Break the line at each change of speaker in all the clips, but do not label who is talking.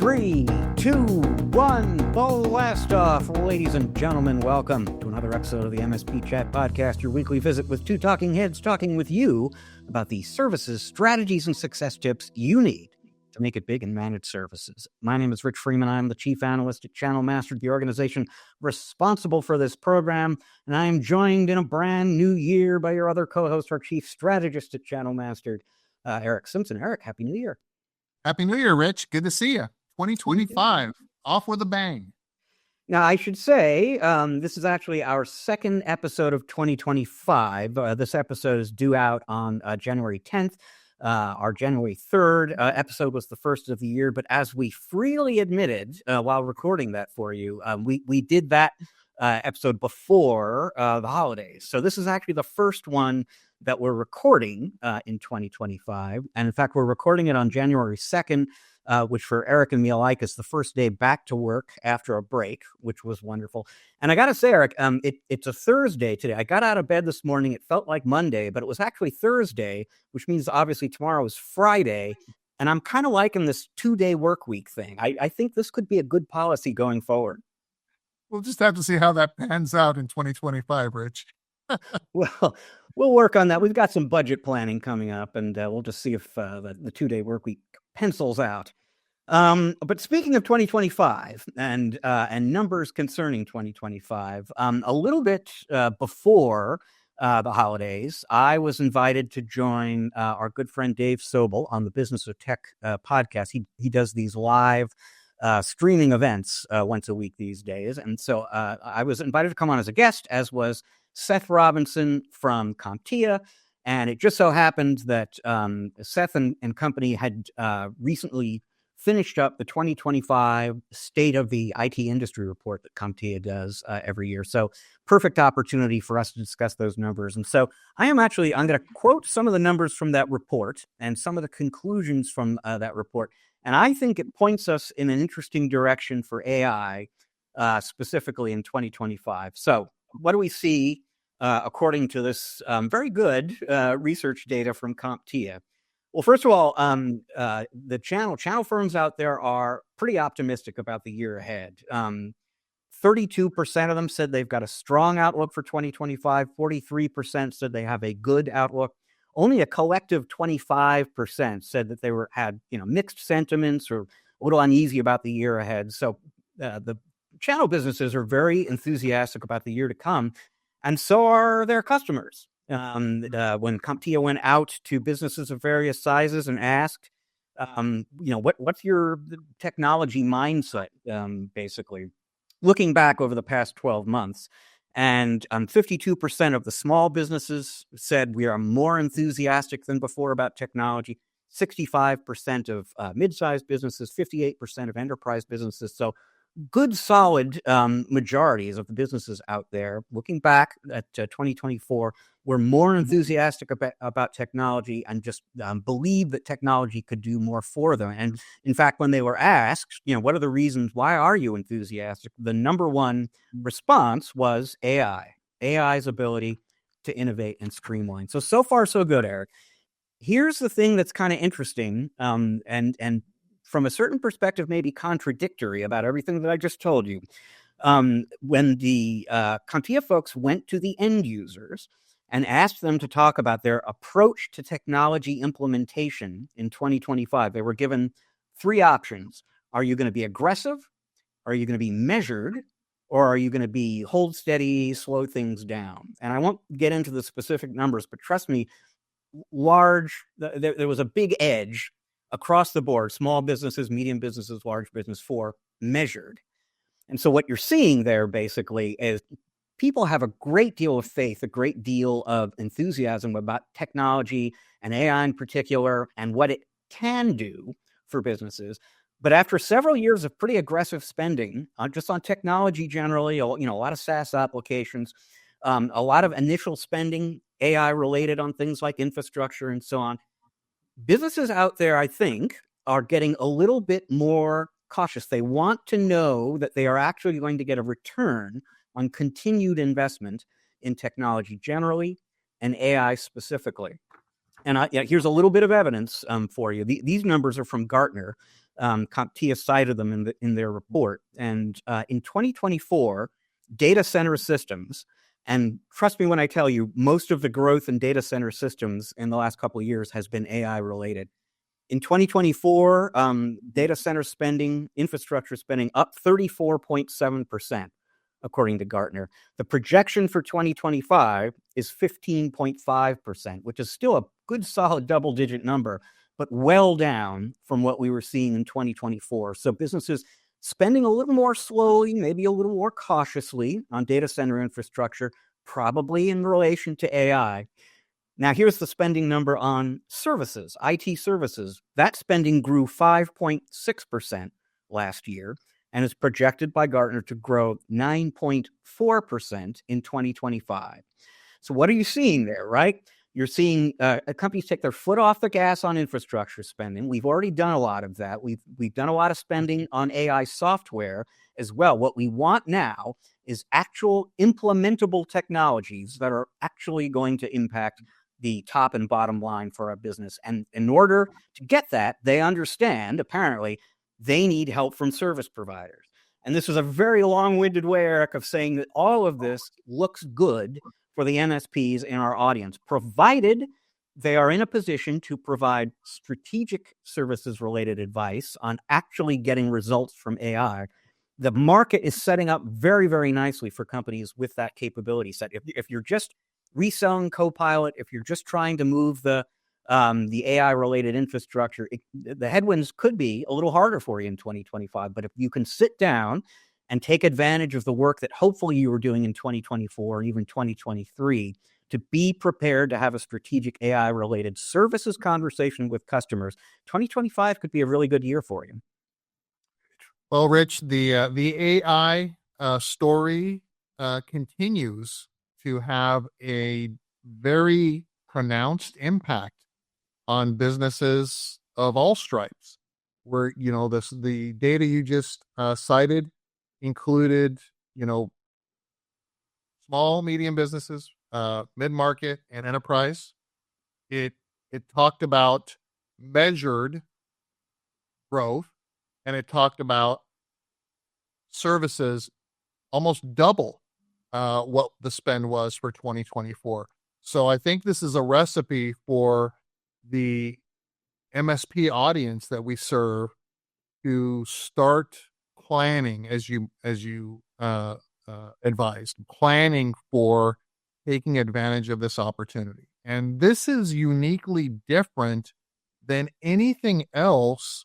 3, 2, 1, blast off. Ladies and gentlemen, welcome to another episode of the MSP Chat Podcast, your weekly visit with two talking heads talking with you about the services, strategies, and success tips you need to make it big in managed services. My name is Rich Freeman. I'm the Chief Analyst at Channel Master, the organization responsible for this program, and I am joined in a brand new year by your other co-host, our Chief Strategist at Channel Master, Eric Simpson. Eric, Happy New Year.
Happy New Year, Rich. Good to see you. 2025, off with a bang.
Now, I should say, this is actually our second episode of 2025. This episode is due out on January 10th. Our January 3rd episode was the first of the year, but as we freely admitted while recording that for you, we did that episode before the holidays. So this is actually the first one that we're recording in 2025. And in fact, we're recording it on January 2nd, which for Eric and me alike is the first day back to work after a break, which was wonderful. And I got to say, Eric, it's a Thursday today. I got out of bed this morning. It felt like Monday, but it was actually Thursday, which means obviously tomorrow is Friday. And I'm kind of liking this 2-day work week thing. I think this could be a good policy going forward.
We'll just have to see how that pans out in 2025, Rich.
Well, we'll work on that. We've got some budget planning coming up, and we'll just see if the 2-day work week pencils out. But speaking of 2025 and numbers concerning 2025, a little bit before the holidays, I was invited to join our good friend Dave Sobel on the Business of Tech podcast. He does these live streaming events once a week these days. And so I was invited to come on as a guest, as was Seth Robinson from CompTIA. And it just so happened that Seth and company had recently finished up the 2025 State of the IT Industry report that CompTIA does every year. So perfect opportunity for us to discuss those numbers. And so I'm going to quote some of the numbers from that report and some of the conclusions from that report. And I think it points us in an interesting direction for AI, specifically in 2025. So what do we see according to this very good research data from CompTIA? Well, first of all, the channel firms out there are pretty optimistic about the year ahead. 32% of them said they've got a strong outlook for 2025. 43% said they have a good outlook. Only a collective 25% said that they had mixed sentiments or a little uneasy about the year ahead. So the channel businesses are very enthusiastic about the year to come, and so are their customers. When CompTIA went out to businesses of various sizes and asked, what's your technology mindset, basically, looking back over the past 12 months. And 52% of the small businesses said we are more enthusiastic than before about technology. 65% of mid-sized businesses, 58% of enterprise businesses. So good, solid majorities of the businesses out there, looking back at 2024, were more enthusiastic about technology and just believe that technology could do more for them. And in fact, when they were asked, what are the reasons, why are you enthusiastic? The number one response was AI's ability to innovate and streamline. So far, so good, Eric. Here's the thing that's kind of interesting, and from a certain perspective, maybe contradictory about everything that I just told you. When the CompTIA folks went to the end users and asked them to talk about their approach to technology implementation in 2025, they were given 3 options. Are you going to be aggressive? Are you going to be measured? Or are you going to be hold steady, slow things down? And I won't get into the specific numbers, but trust me, there was a big edge across the board, small businesses, medium businesses, large business, for measured. And so what you're seeing there basically is people have a great deal of faith, a great deal of enthusiasm about technology and AI in particular and what it can do for businesses. But after several years of pretty aggressive spending, just on technology generally, a lot of SaaS applications, a lot of initial spending, AI related on things like infrastructure and so on, businesses out there, I think, are getting a little bit more cautious. They want to know that they are actually going to get a return on continued investment in technology generally and AI specifically. And here's a little bit of evidence for you. These numbers are from Gartner. CompTIA cited them in their report. And in 2024, data center systems, and trust me when I tell you, most of the growth in data center systems in the last couple of years has been AI related. In 2024, data center spending, infrastructure spending up 34.7%, according to Gartner. The projection for 2025 is 15.5%, which is still a good solid double-digit number, but well down from what we were seeing in 2024. So businesses spending a little more slowly, maybe a little more cautiously on data center infrastructure, probably in relation to AI. Now, here's the spending number on services, IT services. That spending grew 5.6% last year and is projected by Gartner to grow 9.4% in 2025. So what are you seeing there, right? You're seeing companies take their foot off the gas on infrastructure spending. We've already done a lot of that. We've done a lot of spending on AI software as well. What we want now is actual implementable technologies that are actually going to impact the top and bottom line for our business. And in order to get that, they understand, apparently, they need help from service providers. And this is a very long-winded way, Eric, of saying that all of this looks good for the MSPs in our audience, provided they are in a position to provide strategic services-related advice on actually getting results from AI. The market is setting up very, very nicely for companies with that capability set. If you're just reselling Copilot, if you're just trying to move the AI-related infrastructure, the headwinds could be a little harder for you in 2025. But if you can sit down and take advantage of the work that hopefully you were doing in 2024 or even 2023 to be prepared to have a strategic AI-related services conversation with customers, 2025 could be a really good year for you.
Well, Rich, the AI story continues to have a very pronounced impact on businesses of all stripes. Where the data you just cited included small, medium businesses, mid-market, and enterprise. It talked about measured growth, and it talked about services almost double what the spend was for 2024. So I think this is a recipe for the MSP audience that we serve to start planning, as you advised, planning for taking advantage of this opportunity. And this is uniquely different than anything else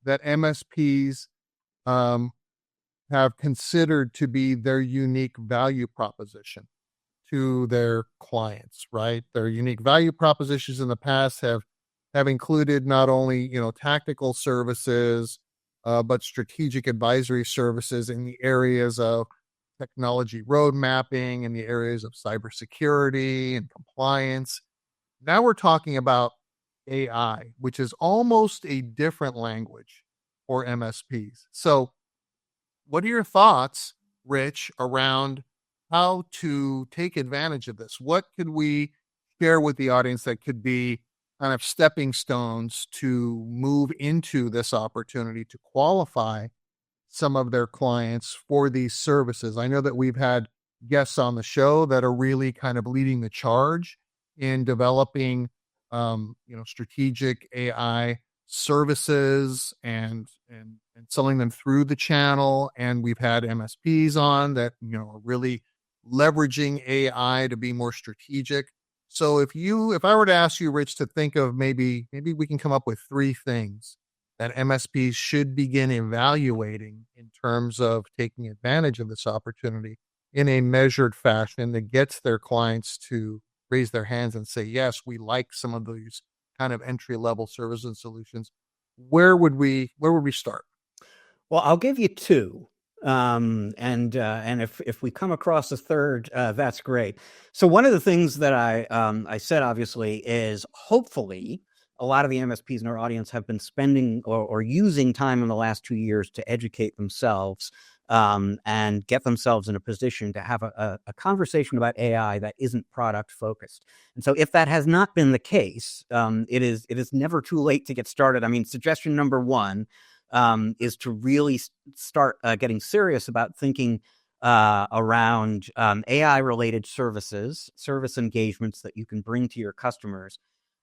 that MSPs have considered to be their unique value proposition to their clients, right? Their unique value propositions in the past have included not only, tactical services, but strategic advisory services in the areas of technology road mapping, in the areas of cybersecurity and compliance. Now we're talking about AI, which is almost a different language for MSPs. So what are your thoughts, Rich, around how to take advantage of this? What could we share with the audience that could be kind of stepping stones to move into this opportunity to qualify some of their clients for these services? I know that we've had guests on the show that are really kind of leading the charge in developing, strategic AI services and selling them through the channel. And we've had MSPs on that, are really leveraging AI to be more strategic. So if I were to ask you, Rich, to think of maybe we can come up with 3 things that MSPs should begin evaluating in terms of taking advantage of this opportunity in a measured fashion that gets their clients to raise their hands and say, yes, we like some of these kind of entry-level services and solutions. Where would we start?
Well, I'll give you 2. And if we come across a third, that's great. So one of the things that I said, obviously, is hopefully a lot of the MSPs in our audience have been spending or using time in the last 2 years to educate themselves and get themselves in a position to have a conversation about AI that isn't product focused. And so if that has not been the case, it is never too late to get started. I mean, suggestion number one is to really start getting serious about thinking around AI-related service engagements that you can bring to your customers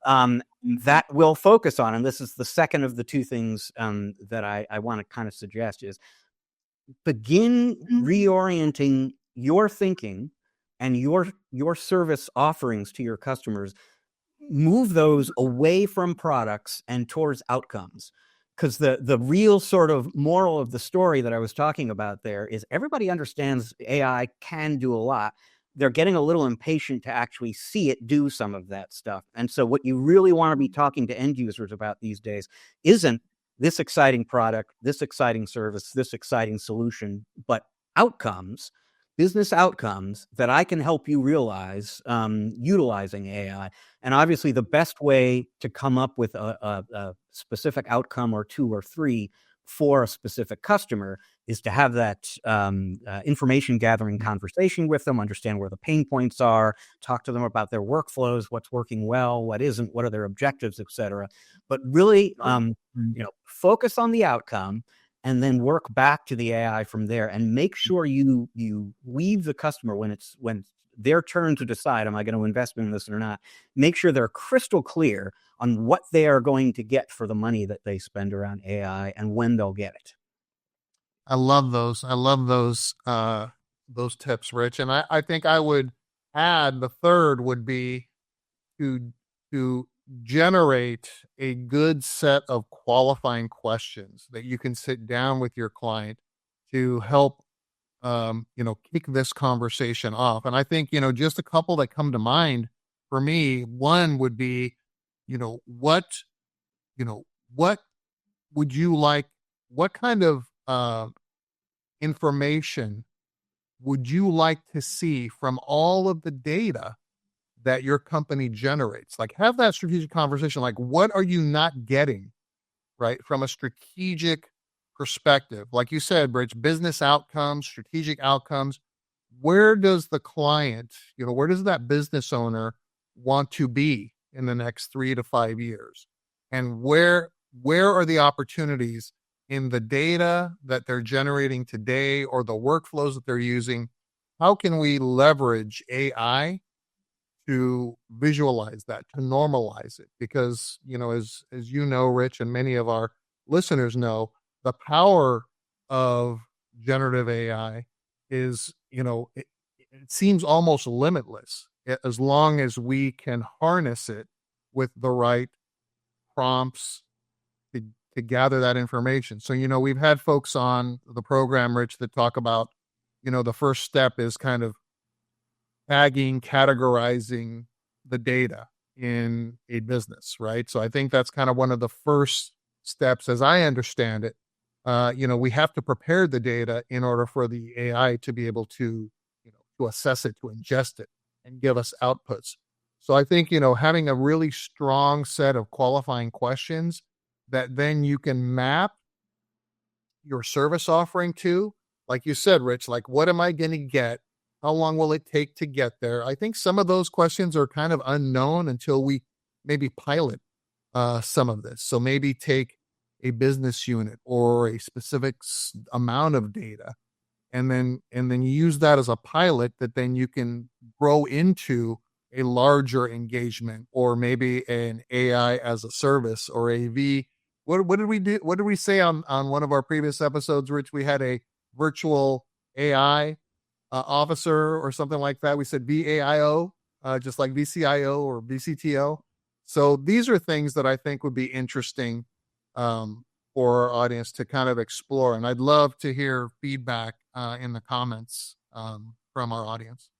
that will focus on, and this is the second of the two things that I want to kind of suggest, is begin reorienting your thinking and your service offerings to your customers. Move those away from products and towards outcomes. Because the real sort of moral of the story that I was talking about there is everybody understands AI can do a lot. They're getting a little impatient to actually see it do some of that stuff. And so what you really want to be talking to end users about these days isn't this exciting product, this exciting service, this exciting solution, but outcomes, business outcomes that I can help you realize utilizing AI. And obviously, the best way to come up with a specific outcome or two or three for a specific customer is to have that information gathering conversation with them, understand where the pain points are, talk to them about their workflows, what's working well, what isn't, what are their objectives, et cetera. But really, focus on the outcome and then work back to the AI from there, and make sure you leave the customer when their turn to decide, am I going to invest in this or not? Make sure they're crystal clear on what they are going to get for the money that they spend around AI and when they'll get it.
I love those. I love those tips, Rich. And I think I would add the third would be to generate a good set of qualifying questions that you can sit down with your client to help kick this conversation off. And I think, just a couple that come to mind for me. One would be, what would you like, what kind of information would you like to see from all of the data that your company generates? Like, have that strategic conversation. Like, what are you not getting, right, from a strategic perspective? Like you said, Rich, business outcomes, strategic outcomes. Where does the client, where does that business owner want to be in the next 3 to 5 years? And where are the opportunities in the data that they're generating today or the workflows that they're using? How can we leverage AI to visualize that, to normalize it? Because, as you know, Rich, and many of our listeners know, the power of generative AI is, it seems almost limitless as long as we can harness it with the right prompts to gather that information. So, we've had folks on the program, Rich, that talk about, the first step is kind of tagging, categorizing the data in a business, right? So I think that's kind of one of the first steps, as I understand it. We have to prepare the data in order for the AI to be able to, to assess it, to ingest it, and give us outputs. So I think, having a really strong set of qualifying questions that then you can map your service offering to, like you said, Rich, like, what am I going to get? How long will it take to get there? I think some of those questions are kind of unknown until we maybe pilot some of this. So maybe take a business unit or a specific amount of data, and then use that as a pilot that then you can grow into a larger engagement, or maybe an AI as a service, or AV. What did we do? What did we say on one of our previous episodes, Rich? We had a virtual AI officer or something like that. We said VAIO, just like VCIO or VCTO. So these are things that I think would be interesting for our audience to kind of explore. And I'd love to hear feedback in the comments from our audience.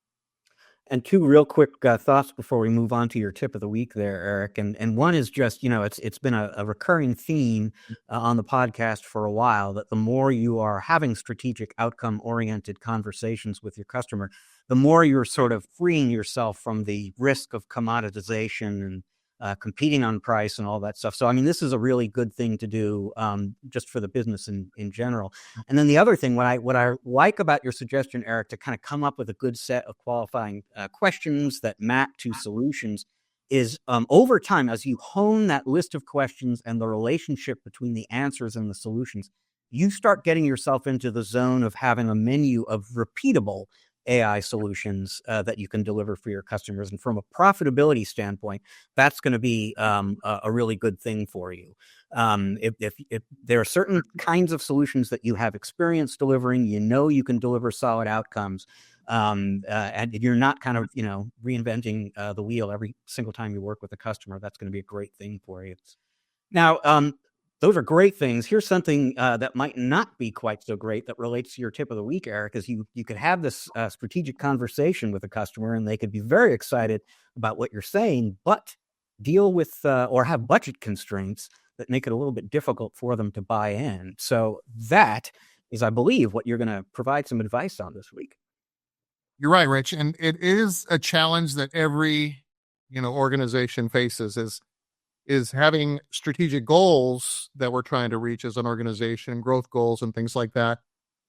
And two real quick thoughts before we move on to your tip of the week there, Eric. And one is just, it's been a recurring theme on the podcast for a while, that the more you are having strategic outcome-oriented conversations with your customer, the more you're sort of freeing yourself from the risk of commoditization and competing on price and all that stuff. So, I mean, this is a really good thing to do just for the business in general. And then the other thing, what I like about your suggestion, Eric, to kind of come up with a good set of qualifying questions that map to solutions is over time, as you hone that list of questions and the relationship between the answers and the solutions, you start getting yourself into the zone of having a menu of repeatable AI solutions that you can deliver for your customers. And from a profitability standpoint, that's going to be a really good thing for you. If there are certain kinds of solutions that you have experience delivering, you can deliver solid outcomes. And you're not kind of, reinventing the wheel every single time you work with a customer. That's going to be a great thing for you. Now, those are great things. Here's something that might not be quite so great that relates to your tip of the week, Eric, is you could have this strategic conversation with a customer and they could be very excited about what you're saying, but deal with or have budget constraints that make it a little bit difficult for them to buy in. So that is, I believe, what you're going to provide some advice on this week.
You're right, Rich. And it is a challenge that every, organization faces is having strategic goals that we're trying to reach as an organization, growth goals and things like that.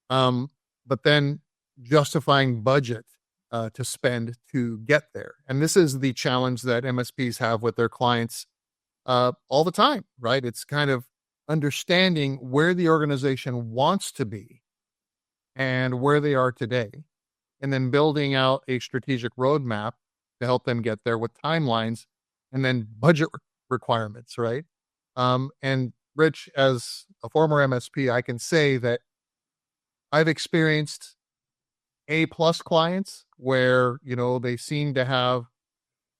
But then justifying budget to spend to get there. And this is the challenge that MSPs have with their clients all the time, right? It's kind of understanding where the organization wants to be and where they are today, and then building out a strategic roadmap to help them get there with timelines and then budget requirements, right? And Rich, as a former MSP, I can say that I've experienced A+ clients where, they seem to have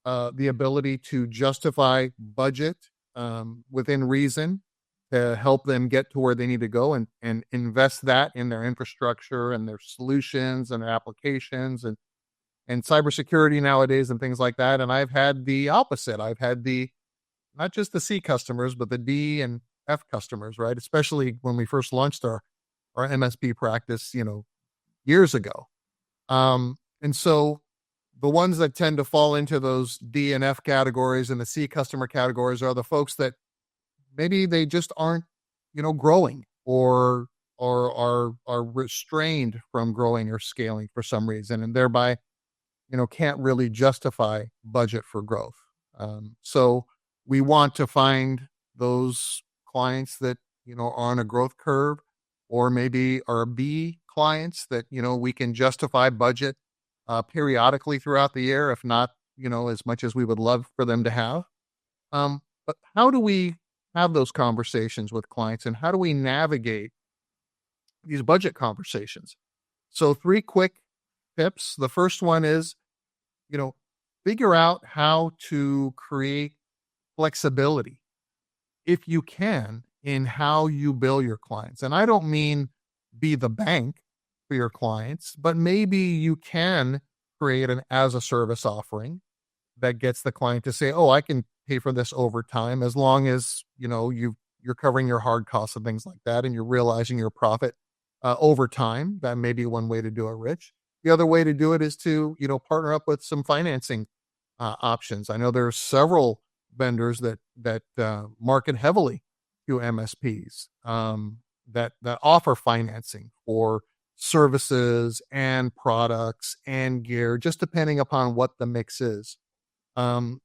the ability to justify budget within reason to help them get to where they need to go and invest that in their infrastructure and their solutions and their applications and cybersecurity nowadays and things like that. And I've had the opposite. I've had not just the C customers, but the D and F customers, right? Especially when we first launched our MSP practice, years ago. And so the ones that tend to fall into those D and F categories and the C customer categories are the folks that maybe they just aren't, growing or are restrained from growing or scaling for some reason, and thereby, can't really justify budget for growth. So we want to find those clients that, are on a growth curve, or maybe are B clients that, we can justify budget periodically throughout the year, if not, as much as we would love for them to have. But how do we have those conversations with clients, and how do we navigate these budget conversations? So 3 quick tips. The first one is, figure out how to create flexibility, if you can, in how you bill your clients. And I don't mean be the bank for your clients, but maybe you can create an as a service offering that gets the client to say, oh, I can pay for this over time, as long as, you're covering your hard costs and things like that, and you're realizing your profit over time. That may be one way to do it, Rich. The other way to do it is to, partner up with some financing options. I know there's several vendors that market heavily to MSPs that offer financing for services and products and gear, just depending upon what the mix is. And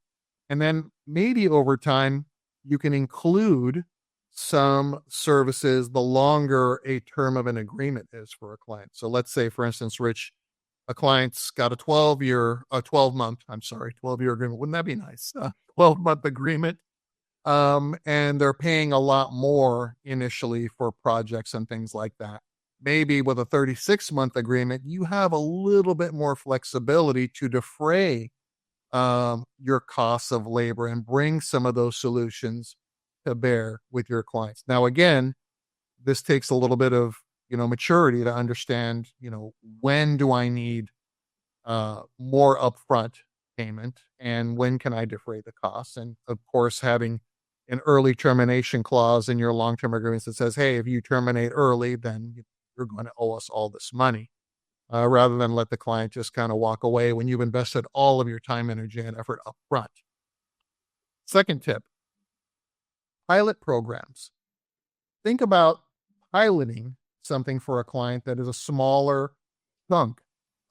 then maybe over time, you can include some services the longer a term of an agreement is for a client. So let's say, for instance, Rich, a client's got a 12-year agreement. Wouldn't that be nice? 12-month agreement. And they're paying a lot more initially for projects and things like that. Maybe with a 36-month agreement, you have a little bit more flexibility to defray your costs of labor and bring some of those solutions to bear with your clients. Now, again, this takes a little bit of, maturity to understand, when do I need more upfront payment and when can I defray the costs? And of course, having an early termination clause in your long-term agreements that says, hey, if you terminate early, then you're going to owe us all this money, rather than let the client just kind of walk away when you've invested all of your time, energy, and effort up front. Second tip, pilot programs. Think about piloting something for a client that is a smaller chunk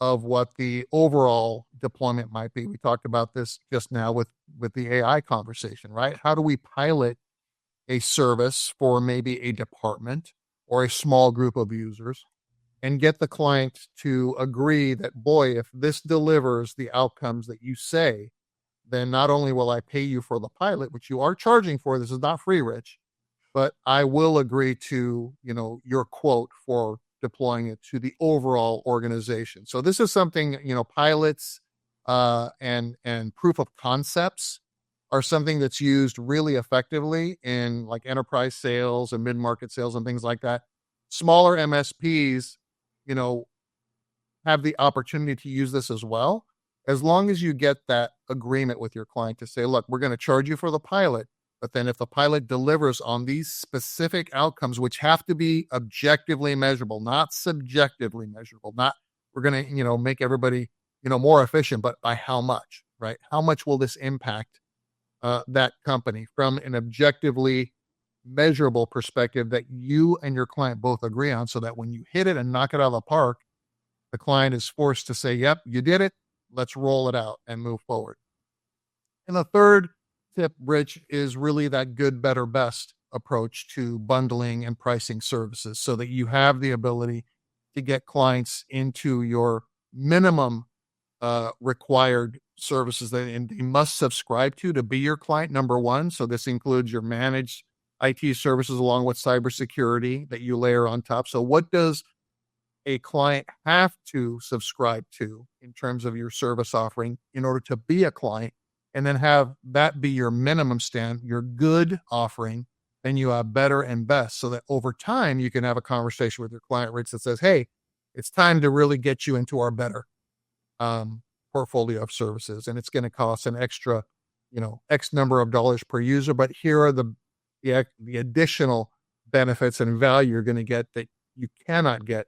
of what the overall deployment might be. We talked about this just now with the AI conversation, right? How do we pilot a service for maybe a department or a small group of users and get the client to agree that, boy, if this delivers the outcomes that you say, then not only will I pay you for the pilot, which you are charging for, this is not free, Rich, but I will agree to, your quote for deploying it to the overall organization. So this is something, pilots and proof of concepts are something that's used really effectively in like enterprise sales and mid-market sales and things like that. Smaller MSPs, have the opportunity to use this as well, as long as you get that agreement with your client to say, look, we're going to charge you for the pilot, but then if the pilot delivers on these specific outcomes, which have to be objectively measurable, not subjectively measurable, not we're going to, make everybody, more efficient, but by how much, right? How much will this impact that company from an objectively measurable perspective that you and your client both agree on, so that when you hit it and knock it out of the park, the client is forced to say, yep, you did it. Let's roll it out and move forward. And the third tip, Rich, is really that good, better, best approach to bundling and pricing services so that you have the ability to get clients into your minimum required services that they must subscribe to be your client, number one. So this includes your managed IT services along with cybersecurity that you layer on top. So what does a client have to subscribe to in terms of your service offering in order to be a client, and then have that be your minimum stand, your good offering, then you have better and best, so that over time you can have a conversation with your client, Rich, that says, hey, it's time to really get you into our better portfolio of services. And it's going to cost an extra, X number of dollars per user, but here are the additional benefits and value you're going to get that you cannot get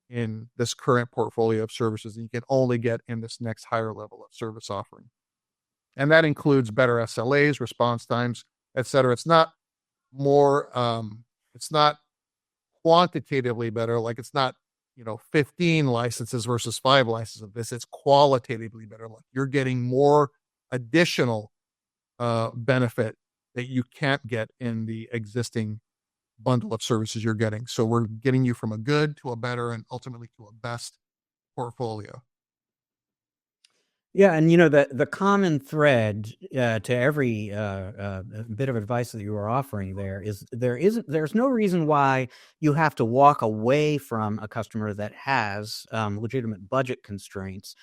in this current portfolio of services, and you can only get in this next higher level of service offering. And that includes better SLAs, response times, et cetera. It's not more, it's not quantitatively better. Like it's not, 15 licenses versus 5 licenses of this. It's qualitatively better. Like you're getting more additional benefit that you can't get in the existing bundle of services you're getting. So we're getting you from a good to a better and ultimately to a best portfolio.
Yeah, and the common thread to every bit of advice that you are offering there is there's no reason why you have to walk away from a customer that has legitimate budget constraints.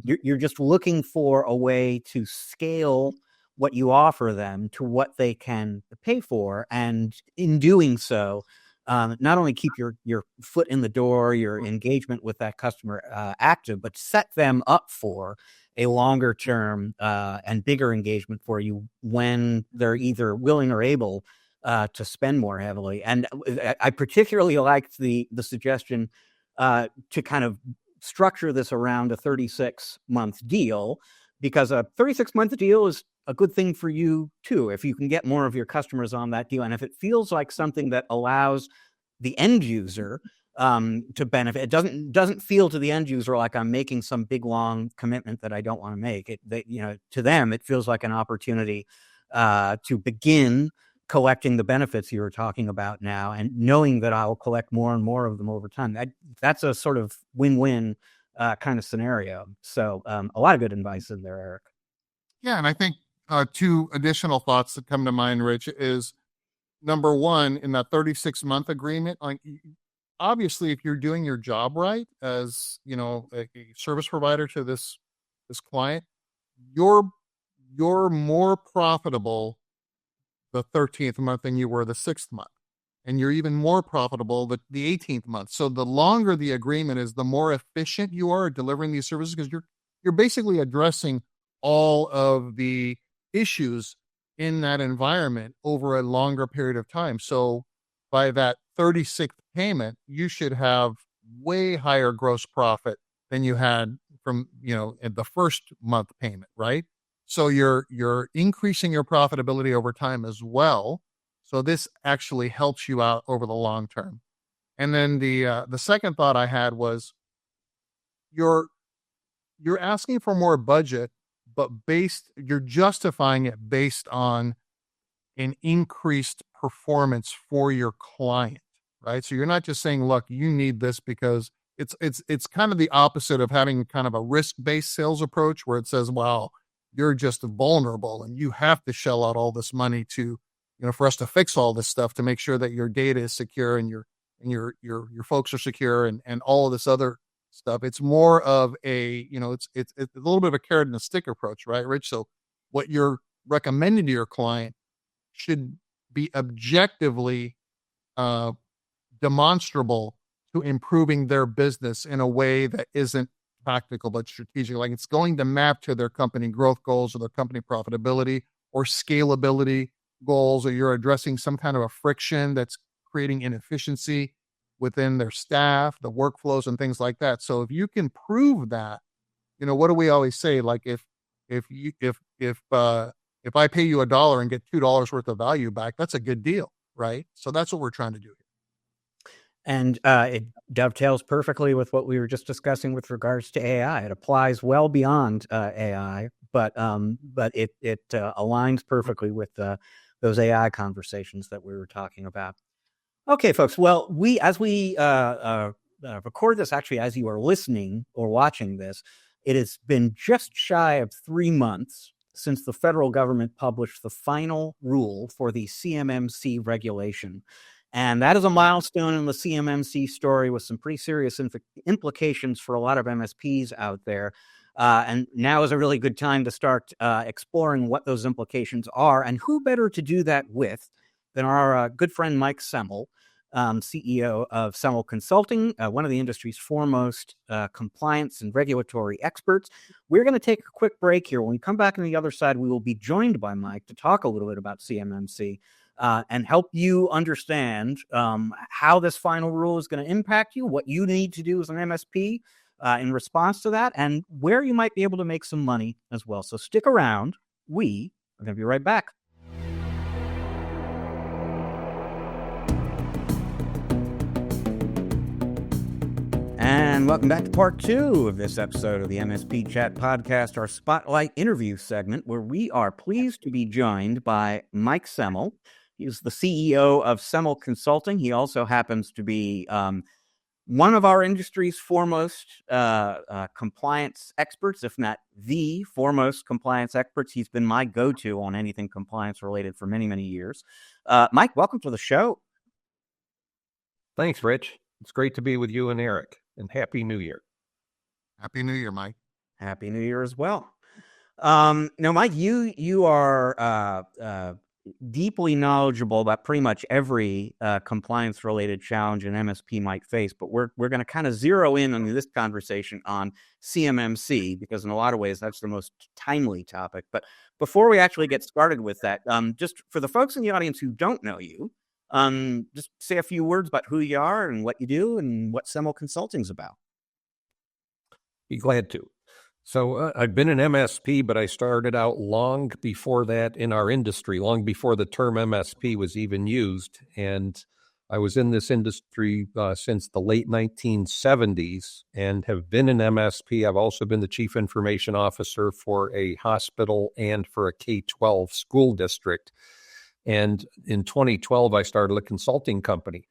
You're just looking for a way to scale what you offer them to what they can pay for, and in doing so, not only keep your foot in the door, your engagement with that customer active, but set them up for a longer term and bigger engagement for you when they're either willing or able to spend more heavily. And I particularly liked the suggestion to kind of structure this around a 36-month deal, because a 36-month deal is a good thing for you too, if you can get more of your customers on that deal. And if it feels like something that allows the end user to benefit, it doesn't feel to the end user like I'm making some big long commitment that I don't want to make. To them, it feels like an opportunity to begin collecting the benefits you were talking about now, and knowing that I'll collect more and more of them over time. That's a sort of win-win kind of scenario. So a lot of good advice in there, Eric.
Yeah, and I think 2 additional thoughts that come to mind, Rich, is number one, in that 36-month agreement, like obviously, if you're doing your job right as a service provider to this client, you're more profitable the 13th month than you were the 6th month, and you're even more profitable the 18th month. So the longer the agreement is, the more efficient you are at delivering these services, because you're basically addressing all of the issues in that environment over a longer period of time. So by that 36th payment, you should have way higher gross profit than you had from, in the first month payment, right? So you're increasing your profitability over time as well. So this actually helps you out over the long term. And then the second thought I had was you're you're asking for more budget, but you're justifying it based on an increased performance for your client, right? So you're not just saying, look, you need this because it's kind of the opposite of having kind of a risk-based sales approach where it says, well, you're just vulnerable and you have to shell out all this money to, for us to fix all this stuff to make sure that your data is secure and your folks are secure and all of this other stuff. It's more of a, it's a little bit of a carrot and a stick approach, right, Rich? So what you're recommending to your client should be objectively demonstrable to improving their business in a way that isn't practical but strategic. Like it's going to map to their company growth goals or their company profitability or scalability goals, or you're addressing some kind of a friction that's creating inefficiency within their staff, the workflows and things like that. So if you can prove that, what do we always say? Like if I pay you $1 and get $2 worth of value back, that's a good deal, right? So that's what we're trying to do here.
And it dovetails perfectly with what we were just discussing with regards to AI. It applies well beyond AI, but it aligns perfectly with those AI conversations that we were talking about. Okay, folks. Well, as we record this, actually, as you are listening or watching this, it has been just shy of 3 months since the federal government published the final rule for the CMMC regulation. And that is a milestone in the CMMC story with some pretty serious implications for a lot of MSPs out there. And now is a really good time to start exploring what those implications are. And who better to do that with than our good friend Mike Semel, CEO of Semel Consulting, one of the industry's foremost compliance and regulatory experts. We're going to take a quick break here. When we come back on the other side, we will be joined by Mike to talk a little bit about CMMC and help you understand how this final rule is going to impact you, what you need to do as an MSP in response to that, and where you might be able to make some money as well. So stick around. We are going to be right back. And welcome back to part 2 of this episode of the MSP Chat Podcast, our Spotlight interview segment, where we are pleased to be joined by Mike Semel. He's the CEO of Semel Consulting. He also happens to be one of our industry's foremost compliance experts, if not the foremost compliance experts. He's been my go-to on anything compliance related for many, many years. Mike, welcome to the show.
Thanks, Rich. It's great to be with you and Eric. And Happy New Year.
Happy New Year, Mike.
Happy New Year as well. Now, Mike, you are deeply knowledgeable about pretty much every compliance-related challenge an MSP might face, but we're going to kind of zero in on this conversation on CMMC because in a lot of ways that's the most timely topic. But before we actually get started with that, just for the folks in the audience who don't know you, just say a few words about who you are and what you do and what Semel Consulting's about.
Be glad to. So I've been an MSP, but I started out long before that in our industry, long before the term MSP was even used. And I was in this industry since the late 1970s and have been an MSP. I've also been the chief information officer for a hospital and for a K-12 school district. And in 2012, I started a consulting company.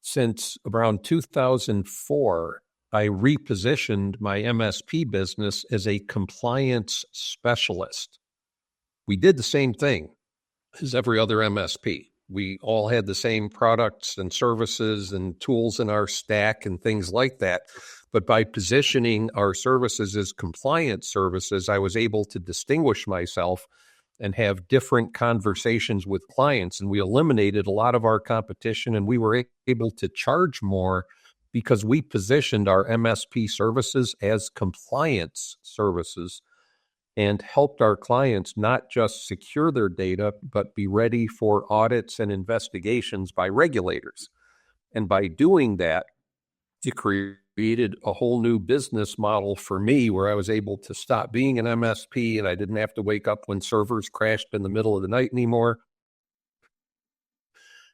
Since around 2004, I repositioned my MSP business as a compliance specialist. We did the same thing as every other MSP. We all had the same products and services and tools in our stack and things like that. But by positioning our services as compliance services, I was able to distinguish myself and have different conversations with clients. And we eliminated a lot of our competition, and we were able to charge more because we positioned our MSP services as compliance services and helped our clients not just secure their data, but be ready for audits and investigations by regulators. And by doing that, it created created a whole new business model for me where I was able to stop being an MSP and I didn't have to wake up when servers crashed in the middle of the night anymore.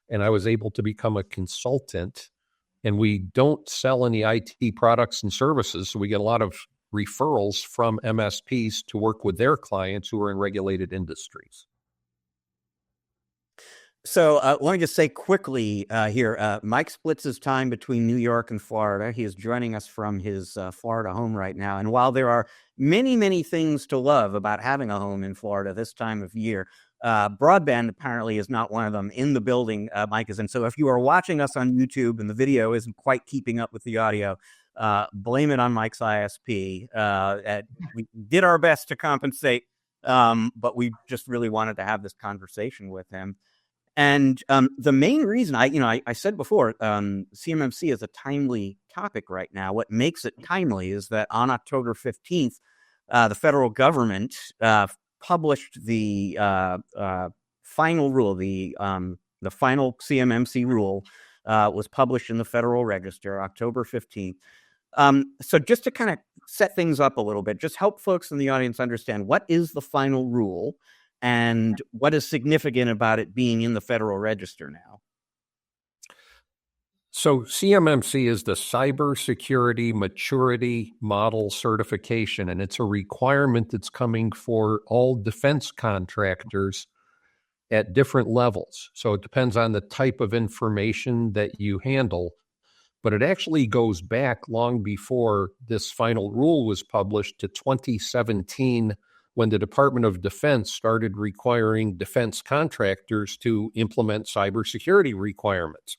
And I was able to become a consultant. And we don't sell any IT products and services, so we get a lot of referrals from MSPs to work with their clients who are in regulated industries.
So let me just say quickly here, Mike splits his time between New York and Florida. He is joining us from his Florida home right now. And while there are many, many things to love about having a home in Florida this time of year, broadband apparently is not one of them. In the building Mike is in. So if you are watching us on YouTube and the video isn't quite keeping up with the audio, blame it on Mike's ISP. We did our best to compensate, but we just really wanted to have this conversation with him. And the main reason I said before, CMMC is a timely topic right now. What makes it timely is that on October 15th, the federal government published the final rule. The final CMMC rule was published in the Federal Register October 15th. So just to kind of set things up a little bit, just help folks in the audience understand what is the final rule and what is significant about it being in the Federal Register now.
So CMMC is the Cybersecurity Maturity Model Certification, and it's a requirement that's coming for all defense contractors at different levels. So it depends on the type of information that you handle, but it actually goes back long before this final rule was published to 2017, when the Department of Defense started requiring defense contractors to implement cybersecurity requirements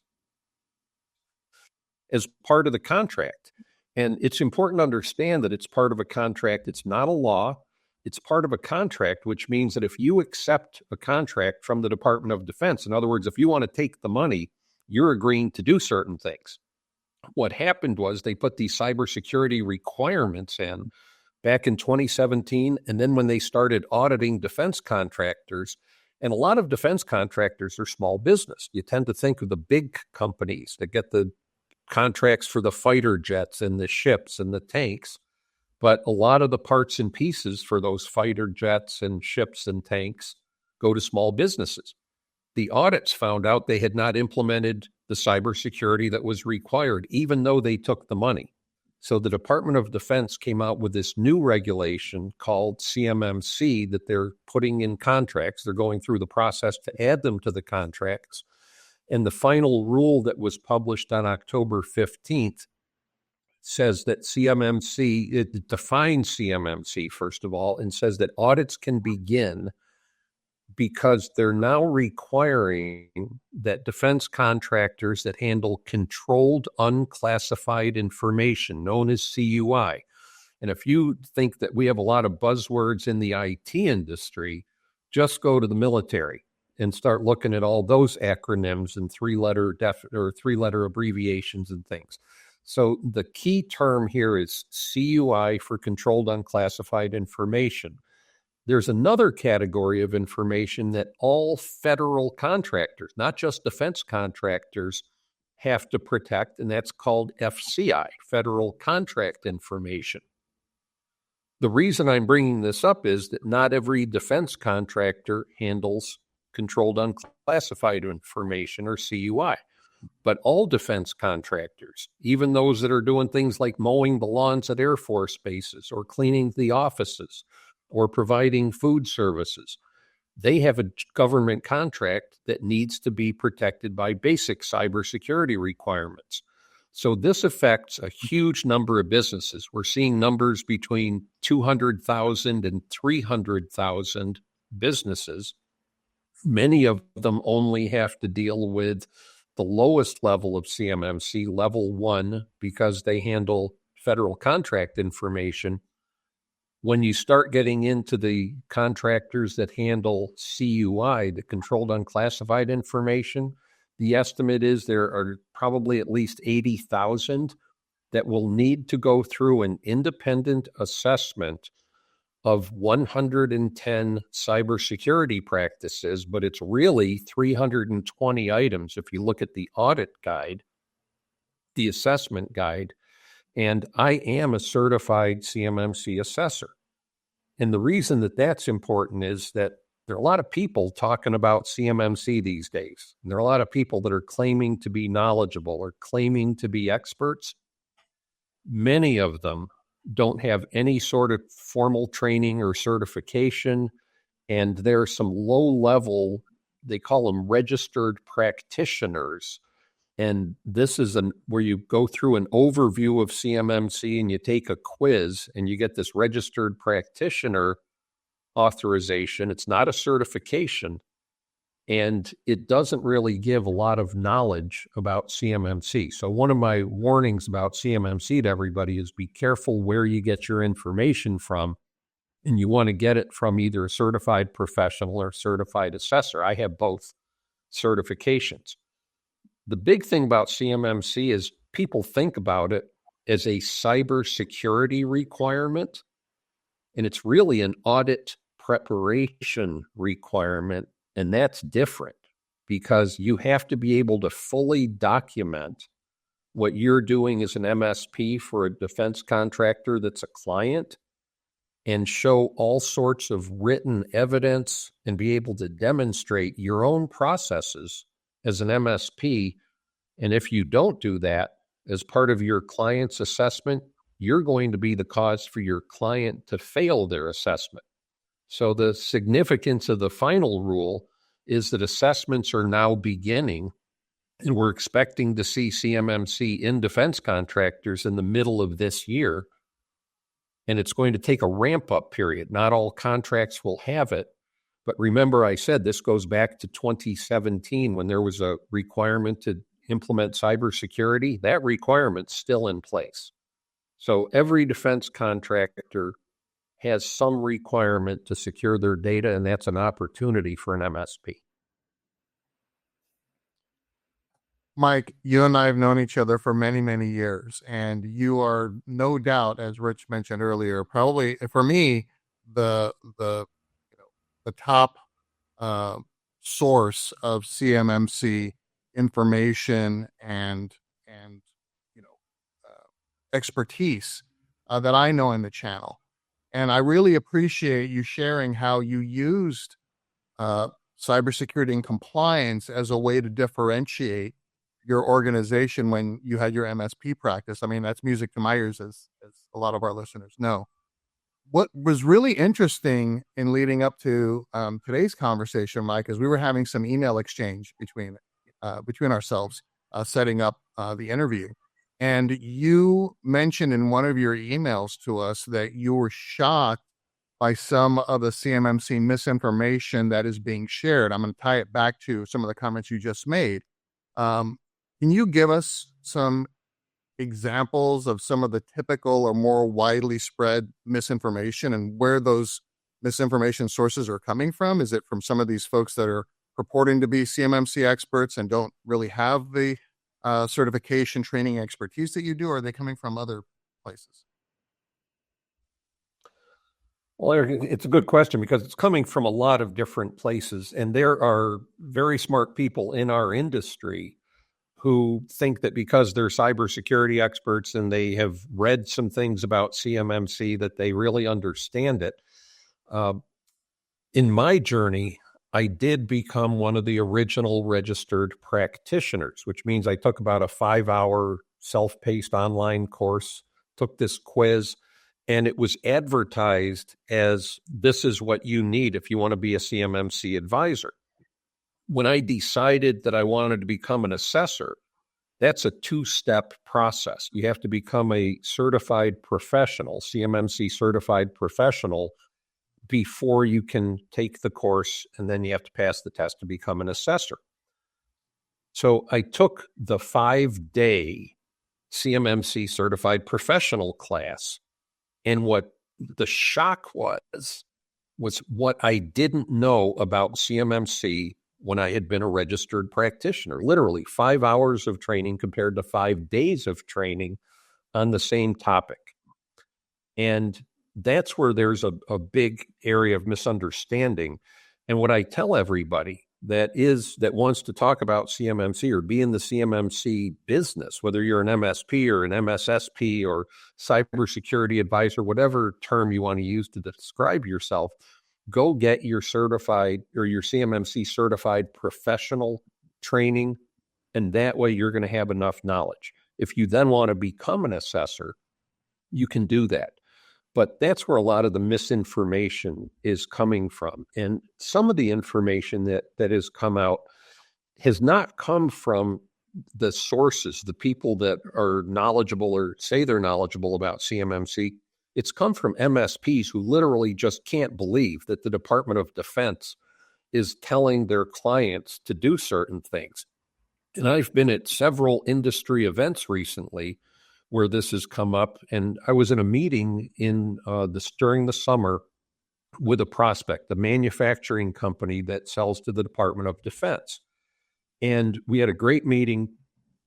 as part of the contract. And it's important to understand that it's part of a contract. It's not a law. It's part of a contract, which means that if you accept a contract from the Department of Defense, in other words, if you want to take the money, you're agreeing to do certain things. What happened was they put these cybersecurity requirements in back in 2017, and then when they started auditing defense contractors, and a lot of defense contractors are small business. You tend to think of the big companies that get the contracts for the fighter jets and the ships and the tanks, but a lot of the parts and pieces for those fighter jets and ships and tanks go to small businesses. The audits found out they had not implemented the cybersecurity that was required, even though they took the money. So the Department of Defense came out with this new regulation called CMMC that they're putting in contracts. They're going through the process to add them to the contracts. And the final rule that was published on October 15th says that CMMC, it defines CMMC, first of all, and says that audits can begin because they're now requiring that defense contractors that handle controlled unclassified information, known as CUI. And if you think that we have a lot of buzzwords in the IT industry, just go to the military and start looking at all those acronyms and three-letter abbreviations and things. So the key term here is CUI for controlled unclassified information. There's another category of information that all federal contractors, not just defense contractors, have to protect, and that's called FCI, Federal Contract Information. The reason I'm bringing this up is that not every defense contractor handles controlled unclassified information, or CUI, but all defense contractors, even those that are doing things like mowing the lawns at Air Force bases or cleaning the offices or providing food services, they have a government contract that needs to be protected by basic cybersecurity requirements. So this affects a huge number of businesses. We're seeing numbers between 200,000 and 300,000 businesses. Many of them only have to deal with the lowest level of CMMC, level 1, because they handle federal contract information. When you start getting into the contractors that handle CUI, the controlled unclassified information, the estimate is there are probably at least 80,000 that will need to go through an independent assessment of 110 cybersecurity practices, but it's really 320 items if you look at the audit guide, the assessment guide, And I am a certified CMMC assessor. And the reason that that's important is that there are a lot of people talking about CMMC these days. And there are a lot of people that are claiming to be knowledgeable or claiming to be experts. Many of them don't have any sort of formal training or certification. And there are some low-level, they call them registered practitioners. And this is where you go through an overview of CMMC and you take a quiz and you get this registered practitioner authorization. It's not a certification, and it doesn't really give a lot of knowledge about CMMC. So one of my warnings about CMMC to everybody is be careful where you get your information from, and you want to get it from either a certified professional or certified assessor. I have both certifications. The big thing about CMMC is people think about it as a cybersecurity requirement, and it's really an audit preparation requirement, and that's different because you have to be able to fully document what you're doing as an MSP for a defense contractor that's a client and show all sorts of written evidence and be able to demonstrate your own processes as an MSP. And if you don't do that as part of your client's assessment, you're going to be the cause for your client to fail their assessment. So the significance of the final rule is that assessments are now beginning, and we're expecting to see CMMC in defense contractors in the middle of this year. And it's going to take a ramp-up period. Not all contracts will have it. But remember, I said this goes back to 2017 when there was a requirement to implement cybersecurity. That requirement's still in place. So every defense contractor has some requirement to secure their data, and that's an opportunity for an MSP.
Mike, you and I have known each other for many, many years, and you are no doubt, as Rich mentioned earlier, probably for me, the top source of CMMC information and expertise that I know in the channel. And I really appreciate you sharing how you used cybersecurity and compliance as a way to differentiate your organization when you had your MSP practice. I mean, that's music to my ears, as a lot of our listeners know. What was really interesting in leading up to today's conversation, Mike, is we were having some email exchange between ourselves, setting up the interview. And you mentioned in one of your emails to us that you were shocked by some of the CMMC misinformation that is being shared. I'm going to tie it back to some of the comments you just made. Can you give us some examples of some of the typical or more widely spread misinformation and where those misinformation sources are coming from? Is it from some of these folks that are purporting to be CMMC experts and don't really have the certification, training, expertise that you do, or are they coming from other places?
Well, Eric, it's a good question because it's coming from a lot of different places, and there are very smart people in our industry who think that because they're cybersecurity experts and they have read some things about CMMC that they really understand it. In my journey, I did become one of the original registered practitioners, which means I took about a 5-hour self-paced online course, took this quiz, and it was advertised as this is what you need if you want to be a CMMC advisor. When I decided that I wanted to become an assessor, that's a 2-step process. You have to become a certified professional, CMMC certified professional, before you can take the course, and then you have to pass the test to become an assessor. So I took the 5-day CMMC certified professional class, and what the shock was what I didn't know about CMMC when I had been a registered practitioner. Literally 5 hours of training compared to 5 days of training on the same topic. And that's where there's a big area of misunderstanding. And what I tell everybody that wants to talk about CMMC or be in the CMMC business, whether you're an MSP or an MSSP or cybersecurity advisor, whatever term you want to use to describe yourself, go get your certified or your CMMC certified professional training. And that way you're going to have enough knowledge. If you then want to become an assessor, you can do that. But that's where a lot of the misinformation is coming from. And some of the information that has come out has not come from the sources, the people that are knowledgeable or say they're knowledgeable about CMMC. It's come from MSPs who literally just can't believe that the Department of Defense is telling their clients to do certain things. And I've been at several industry events recently where this has come up. And I was in a meeting during the summer with a prospect, the manufacturing company that sells to the Department of Defense. And we had a great meeting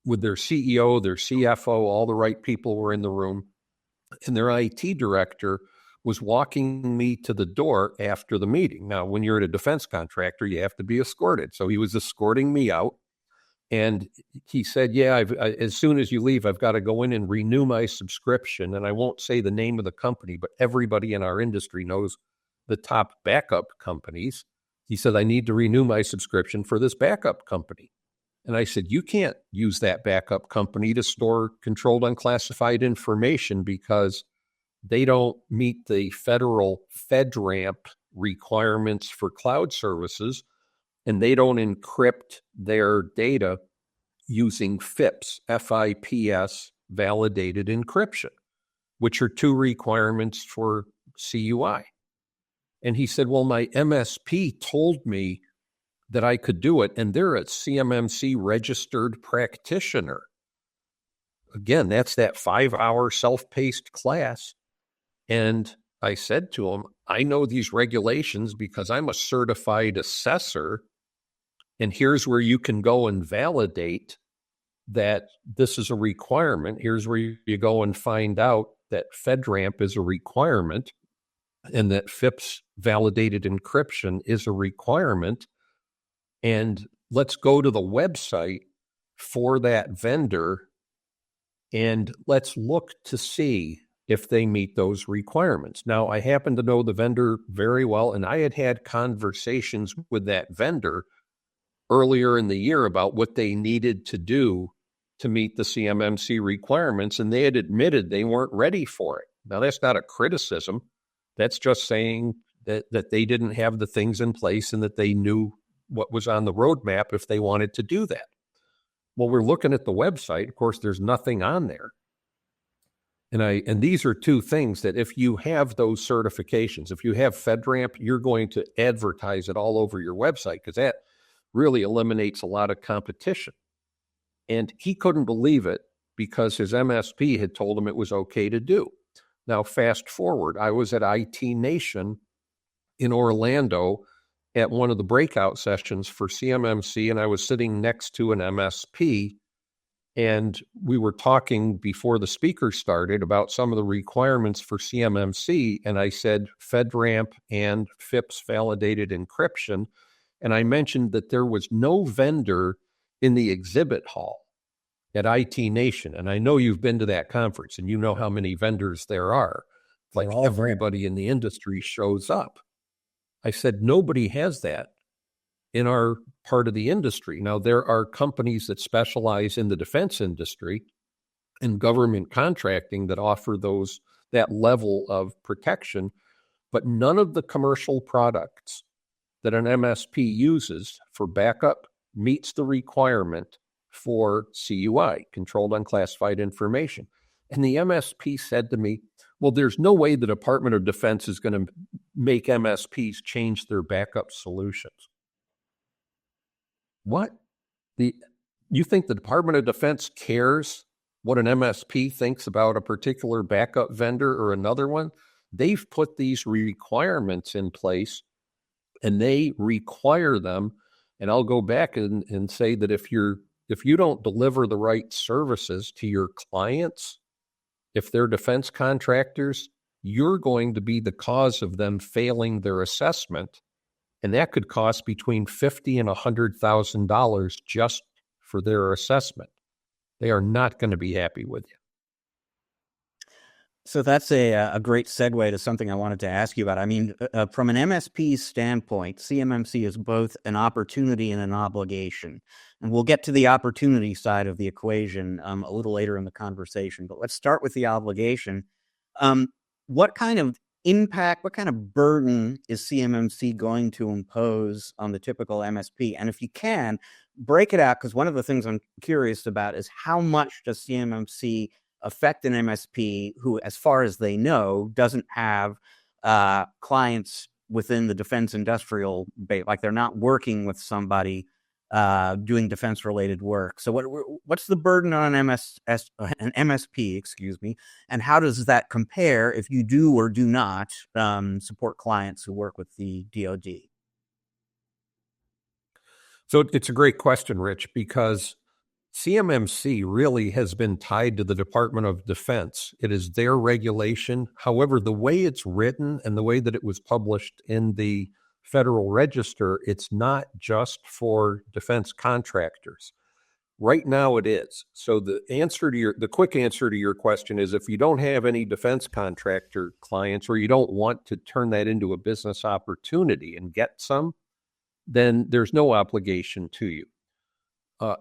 with their CEO, their CFO, all the right people were in the room. And their IT director was walking me to the door after the meeting. Now, when you're at a defense contractor, you have to be escorted. So he was escorting me out. And he said, as soon as you leave, I've got to go in and renew my subscription. And I won't say the name of the company, but everybody in our industry knows the top backup companies. He said, I need to renew my subscription for this backup company. And I said, you can't use that backup company to store controlled unclassified information because they don't meet the federal FedRAMP requirements for cloud services. And they don't encrypt their data using FIPS, F-I-P-S, validated encryption, which are two requirements for CUI. And he said, well, my MSP told me that I could do it, and they're a CMMC registered practitioner. Again, that's that 5-hour self-paced class. And I said to him, I know these regulations because I'm a certified assessor. And here's where you can go and validate that this is a requirement. Here's where you go and find out that FedRAMP is a requirement and that FIPS validated encryption is a requirement. And let's go to the website for that vendor and let's look to see if they meet those requirements. Now, I happen to know the vendor very well, and I had conversations with that vendor earlier in the year about what they needed to do to meet the CMMC requirements, and they had admitted they weren't ready for it. Now, that's not a criticism. That's just saying that they didn't have the things in place and that they knew what was on the roadmap if they wanted to do that. Well, we're looking at the website. Of course, there's nothing on there. And these are two things that if you have those certifications, if you have FedRAMP, you're going to advertise it all over your website because that really eliminates a lot of competition. And he couldn't believe it because his MSP had told him it was okay to do. Now, fast forward, I was at IT Nation in Orlando at one of the breakout sessions for CMMC, and I was sitting next to an MSP, and we were talking before the speaker started about some of the requirements for CMMC, and I said FedRAMP and FIPS validated encryption, and I mentioned that there was no vendor in the exhibit hall at IT Nation, and I know you've been to that conference, and you know how many vendors there are. Like everybody in the industry shows up. I said, nobody has that in our part of the industry. Now, there are companies that specialize in the defense industry and government contracting that offer that level of protection, but none of the commercial products that an MSP uses for backup meets the requirement for CUI, controlled unclassified information. And the MSP said to me, well, there's no way the Department of Defense is going to make MSPs change their backup solutions. What? You think the Department of Defense cares what an MSP thinks about a particular backup vendor or another one? They've put these requirements in place and they require them. And I'll go back and say that if you don't deliver the right services to your clients, if they're defense contractors, you're going to be the cause of them failing their assessment And that could cost between $50,000 and $100,000 just for their assessment. They are not going to be happy with you.
So that's a great segue to something I wanted to ask you about. I mean, from an MSP standpoint, CMMC is both an opportunity and an obligation. And we'll get to the opportunity side of the equation a little later in the conversation. But let's start with the obligation. What kind of impact, what kind of burden is CMMC going to impose on the typical MSP? And if you can, break it out, because one of the things I'm curious about is how much does CMMC affect an MSP who, as far as they know, doesn't have clients within the defense industrial base, like they're not working with somebody doing defense-related work. So what's the burden on an MSP, excuse me, and how does that compare if you do or do not support clients who work with the DoD?
So it's a great question, Rich, because CMMC really has been tied to the Department of Defense. It is their regulation. However, the way it's written and the way that it was published in the Federal Register, it's not just for defense contractors. Right now it is. So the quick answer to your question is, if you don't have any defense contractor clients, or you don't want to turn that into a business opportunity and get some, then there's no obligation to you.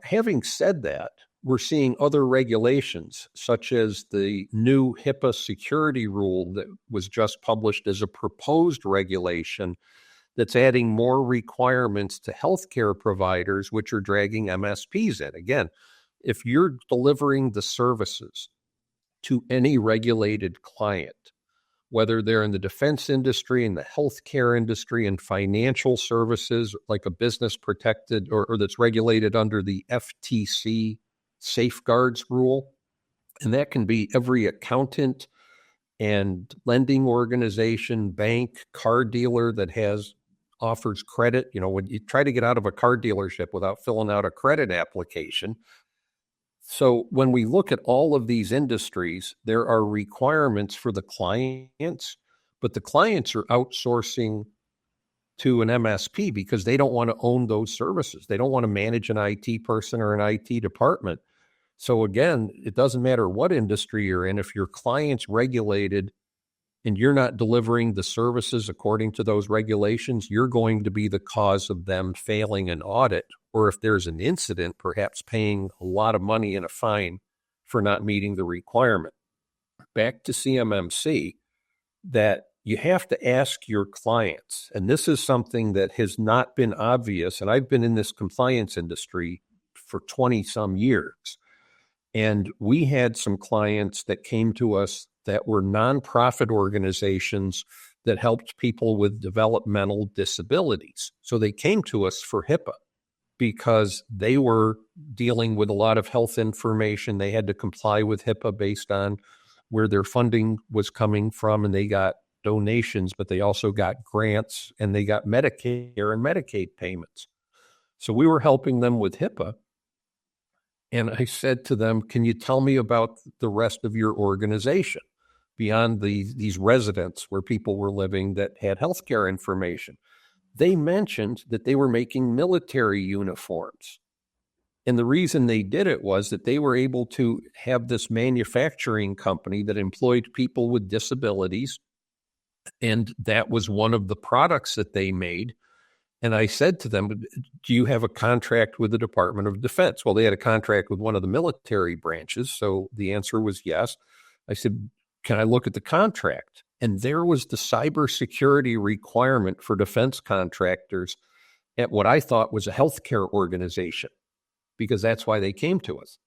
Having said that, we're seeing other regulations, such as the new HIPAA security rule that was just published as a proposed regulation that's adding more requirements to healthcare providers, which are dragging MSPs in. Again, if you're delivering the services to any regulated client, whether they're in the defense industry, in the healthcare industry, in financial services, like a business protected or that's regulated under the FTC safeguards rule. And that can be every accountant and lending organization, bank, car dealer that offers credit. You know, when you try to get out of a car dealership without filling out a credit application. So when we look at all of these industries, there are requirements for the clients, but the clients are outsourcing to an MSP because they don't want to own those services. They don't want to manage an IT person or an IT department. So again, it doesn't matter what industry you're in. If your client's regulated and you're not delivering the services according to those regulations, you're going to be the cause of them failing an audit, or if there's an incident, perhaps paying a lot of money in a fine for not meeting the requirement. Back to CMMC, that you have to ask your clients, and this is something that has not been obvious, and I've been in this compliance industry for 20-some years, and we had some clients that came to us that were nonprofit organizations that helped people with developmental disabilities. So they came to us for HIPAA because they were dealing with a lot of health information. They had to comply with HIPAA based on where their funding was coming from, and they got donations, but they also got grants, and they got Medicare and Medicaid payments. So we were helping them with HIPAA. And I said to them, can you tell me about the rest of your organization beyond these residents where people were living that had healthcare information? They mentioned that they were making military uniforms. And the reason they did it was that they were able to have this manufacturing company that employed people with disabilities. And that was one of the products that they made. And I said to them, do you have a contract with the Department of Defense? Well, they had a contract with one of the military branches. So the answer was yes. I said, can I look at the contract? And there was the cybersecurity requirement for defense contractors at what I thought was a healthcare organization, because that's why they came to us.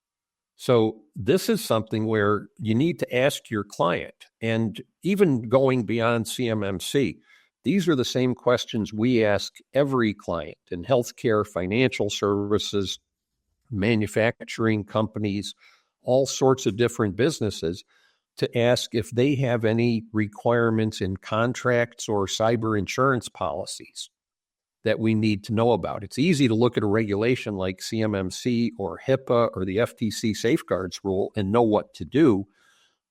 So this is something where you need to ask your client. And even going beyond CMMC, these are the same questions we ask every client in healthcare, financial services, manufacturing companies, all sorts of different businesses, to ask if they have any requirements in contracts or cyber insurance policies that we need to know about. It's easy to look at a regulation like CMMC or HIPAA or the FTC safeguards rule and know what to do,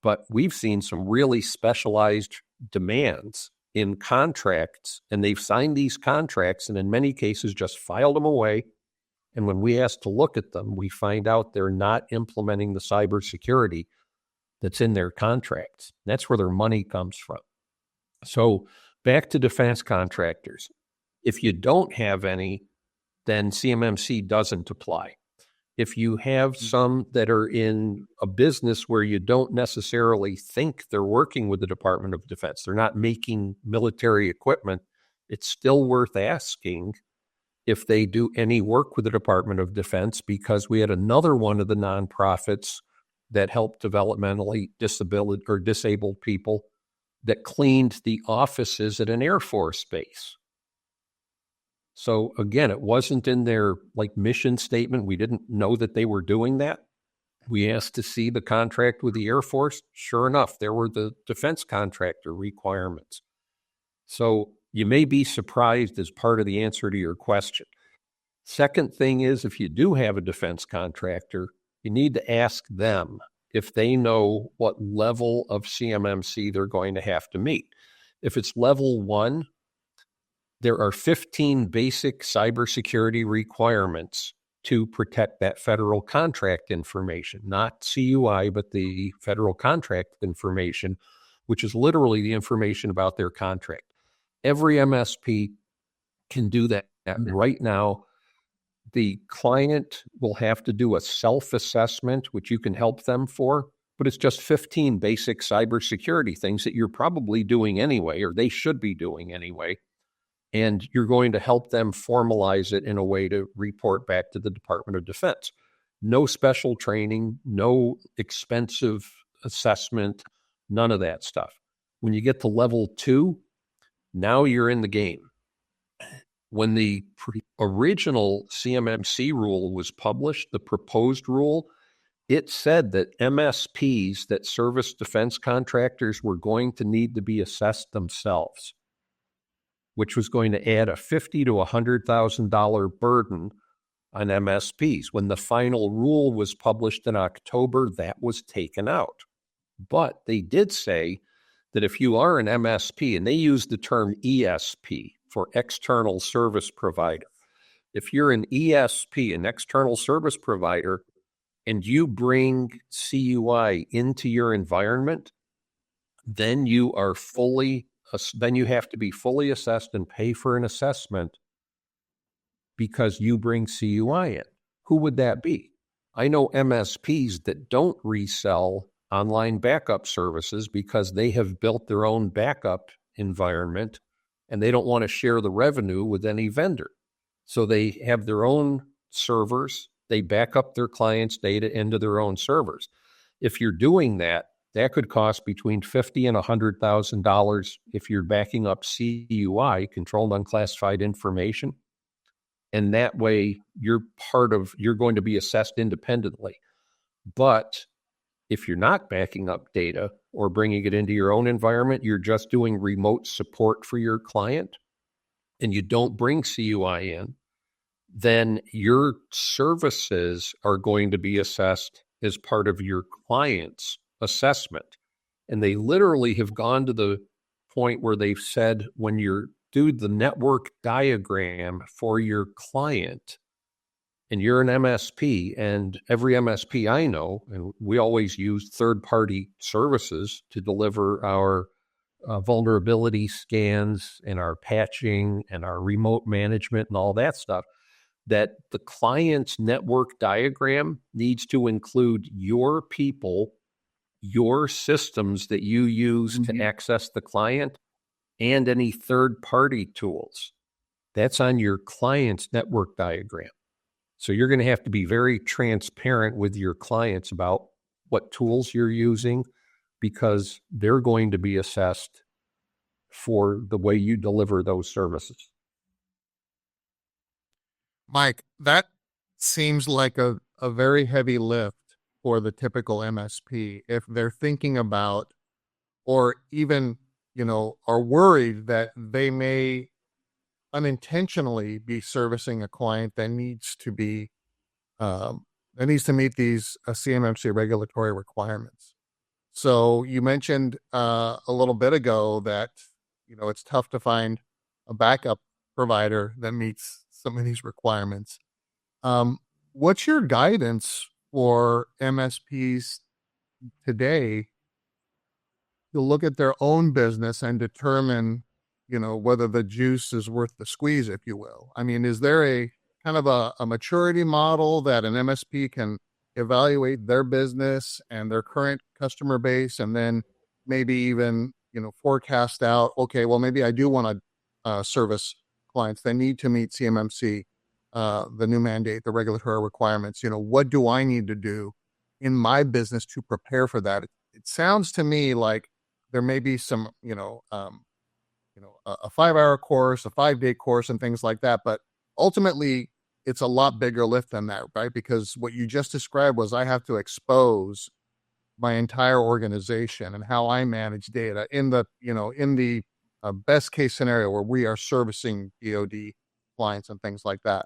but we've seen some really specialized demands in contracts, and they've signed these contracts and in many cases just filed them away. And when we ask to look at them, we find out they're not implementing the cybersecurity that's in their contracts. That's where their money comes from. So back to defense contractors. If you don't have any, then CMMC doesn't apply. If you have some that are in a business where you don't necessarily think they're working with the Department of Defense, they're not making military equipment, it's still worth asking if they do any work with the Department of Defense, because we had another one of the nonprofits that helped developmentally disabled people that cleaned the offices at an Air Force base. So again, it wasn't in their mission statement. We didn't know that they were doing that. We asked to see the contract with the Air Force. Sure enough, there were the defense contractor requirements. So you may be surprised as part of the answer to your question. Second thing is, if you do have a defense contractor, you need to ask them if they know what level of CMMC they're going to have to meet. If it's level 1, there are 15 basic cybersecurity requirements to protect that federal contract information, not CUI, but the federal contract information, which is literally the information about their contract. Every MSP can do that. Right now, the client will have to do a self-assessment, which you can help them for, but it's just 15 basic cybersecurity things that you're probably doing anyway, or they should be doing anyway. And you're going to help them formalize it in a way to report back to the Department of Defense. No special training, no expensive assessment, none of that stuff. When you get to level 2, now you're in the game. When the original CMMC rule was published, the proposed rule, it said that MSPs that service defense contractors were going to need to be assessed themselves, which was going to add a $50,000 to $100,000 burden on MSPs. When the final rule was published in October, that was taken out. But they did say that if you are an MSP, and they use the term ESP for external service provider, if you're an ESP, an external service provider, and you bring CUI into your environment, then you are then you have to be fully assessed and pay for an assessment because you bring CUI in. Who would that be? I know MSPs that don't resell online backup services because they have built their own backup environment and they don't want to share the revenue with any vendor. So they have their own servers. They back up their clients' data into their own servers. If you're doing that, that could cost between $50,000 and $100,000 if you're backing up CUI, controlled unclassified information. And that way you're going to be assessed independently. But if you're not backing up data or bringing it into your own environment, you're just doing remote support for your client, and you don't bring CUI in, then your services are going to be assessed as part of your client's assessment. And they literally have gone to the point where they've said, when you do the network diagram for your client, and you're an MSP, and every MSP I know, and we always use third-party services to deliver our vulnerability scans and our patching and our remote management and all that stuff, that the client's network diagram needs to include your people, your systems that you use to access the client, and any third-party tools. That's on your client's network diagram. So you're going to have to be very transparent with your clients about what tools you're using, because they're going to be assessed for the way you deliver those services.
Mike, that seems like a very heavy lift for the typical MSP if they're thinking about, or even, are worried that they may unintentionally be servicing a client that needs to meet these CMMC regulatory requirements. So you mentioned a little bit ago that it's tough to find a backup provider that meets some of these requirements. What's your guidance for MSPs today to look at their own business and determine, whether the juice is worth the squeeze, if you will? I mean, is there a kind of a maturity model that an MSP can evaluate their business and their current customer base, and then maybe even, forecast out, okay, well, maybe I do want to service clients. They need to meet CMMC, the new mandate, the regulatory requirements. What do I need to do in my business to prepare for that? It sounds to me like there may be some, a 5-hour course, a 5-day course, and things like that. But ultimately, it's a lot bigger lift than that, right? Because what you just described was I have to expose my entire organization and how I manage data in the best case scenario where we are servicing DoD clients and things like that.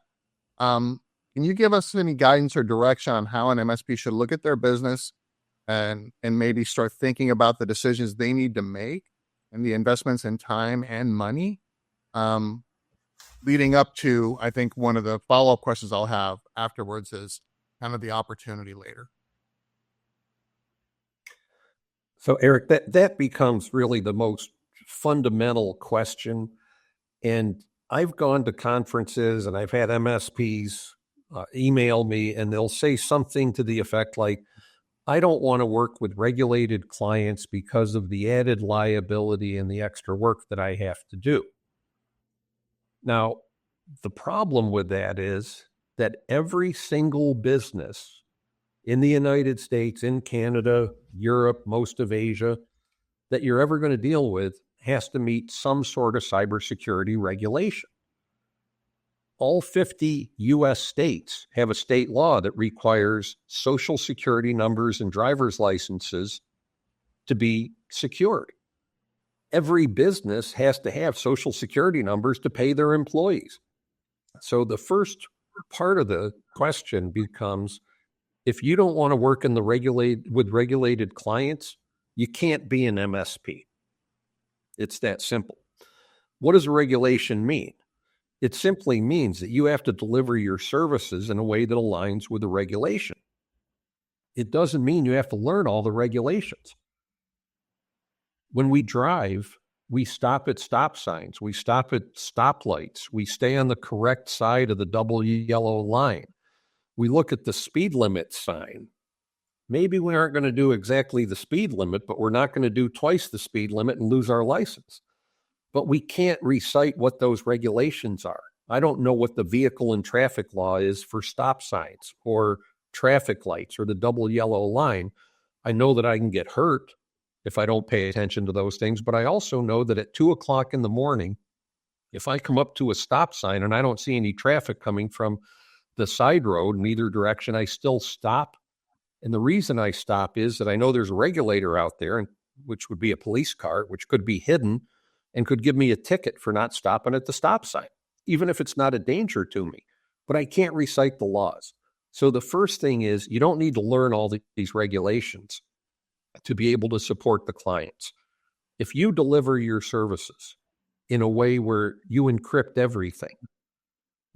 Can you give us any guidance or direction on how an MSP should look at their business and maybe start thinking about the decisions they need to make and the investments in time and money? Leading up to, I think one of the follow-up questions I'll have afterwards is kind of the opportunity later.
So, Eric, that becomes really the most fundamental question. And I've gone to conferences and I've had MSPs email me, and they'll say something to the effect like, I don't want to work with regulated clients because of the added liability and the extra work that I have to do. Now, the problem with that is that every single business in the United States, in Canada, Europe, most of Asia, that you're ever going to deal with has to meet some sort of cybersecurity regulation. All 50 U.S. states have a state law that requires social security numbers and driver's licenses to be secured. Every business has to have social security numbers to pay their employees. So the first part of the question becomes, if you don't want to work in with regulated clients, you can't be an MSP. It's that simple. What does a regulation mean? It simply means that you have to deliver your services in a way that aligns with the regulation. It doesn't mean you have to learn all the regulations. When we drive, we stop at stop signs, we stop at stoplights, we stay on the correct side of the double yellow line. We look at the speed limit sign. Maybe we aren't going to do exactly the speed limit, but we're not going to do twice the speed limit and lose our license. But we can't recite what those regulations are. I don't know what the vehicle and traffic law is for stop signs or traffic lights or the double yellow line. I know that I can get hurt if I don't pay attention to those things, but I also know that at 2:00 in the morning, if I come up to a stop sign and I don't see any traffic coming from the side road in either direction, I still stop. And the reason I stop is that I know there's a regulator out there, which would be a police car, which could be hidden and could give me a ticket for not stopping at the stop sign, even if it's not a danger to me. But I can't recite the laws. So the first thing is you don't need to learn all these regulations to be able to support the clients. If you deliver your services in a way where you encrypt everything,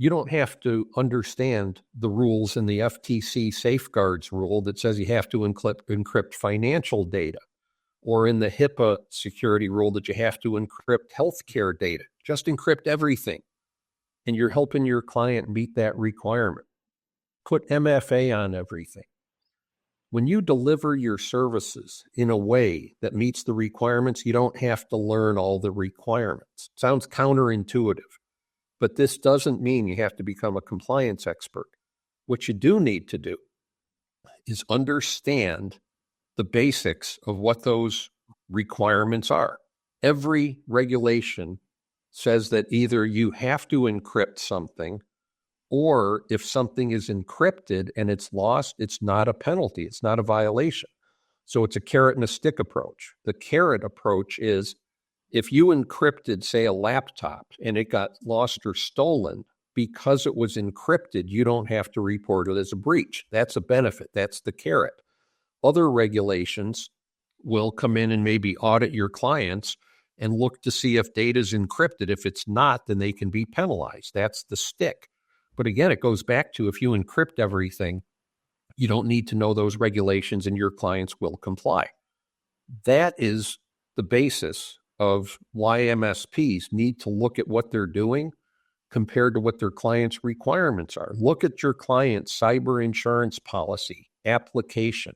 you don't have to understand the rules in the FTC safeguards rule that says you have to encrypt financial data, or in the HIPAA security rule that you have to encrypt healthcare data. Just encrypt everything, and you're helping your client meet that requirement. Put MFA on everything. When you deliver your services in a way that meets the requirements, you don't have to learn all the requirements. Sounds counterintuitive, but this doesn't mean you have to become a compliance expert. What you do need to do is understand the basics of what those requirements are. Every regulation says that either you have to encrypt something, or if something is encrypted and it's lost, it's not a penalty, it's not a violation. So it's a carrot and a stick approach. The carrot approach is if you encrypted, say, a laptop and it got lost or stolen, because it was encrypted, you don't have to report it as a breach. That's a benefit. That's the carrot. Other regulations will come in and maybe audit your clients and look to see if data is encrypted. If it's not, then they can be penalized. That's the stick. But again, it goes back to if you encrypt everything, you don't need to know those regulations and your clients will comply. That is the basis of why MSPs need to look at what they're doing compared to what their clients' requirements are. Look at your client's cyber insurance policy application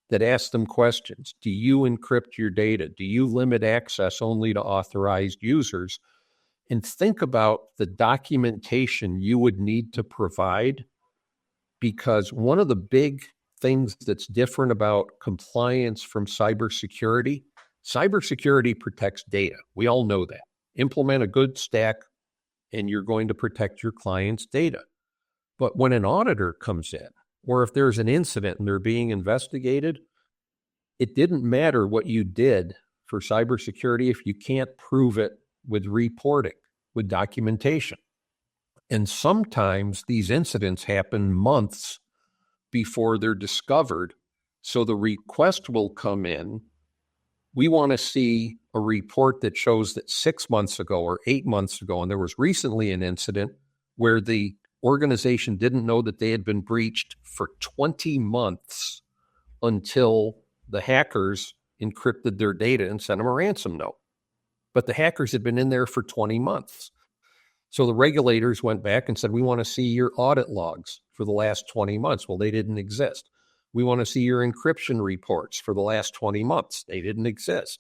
that asks them questions. Do you encrypt your data? Do you limit access only to authorized users? And think about the documentation you would need to provide, because one of the big things that's different about compliance from cybersecurity protects data. We all know that. Implement a good stack and you're going to protect your client's data. But when an auditor comes in, or if there's an incident and they're being investigated, it didn't matter what you did for cybersecurity if you can't prove it with reporting, with documentation. And sometimes these incidents happen months before they're discovered. So the request will come in. We want to see a report that shows that 6 months ago or 8 months ago, and there was recently an incident where the organization didn't know that they had been breached for 20 months until the hackers encrypted their data and sent them a ransom note. But the hackers had been in there for 20 months. So the regulators went back and said, we want to see your audit logs for the last 20 months. Well, they didn't exist. We want to see your encryption reports for the last 20 months. They didn't exist.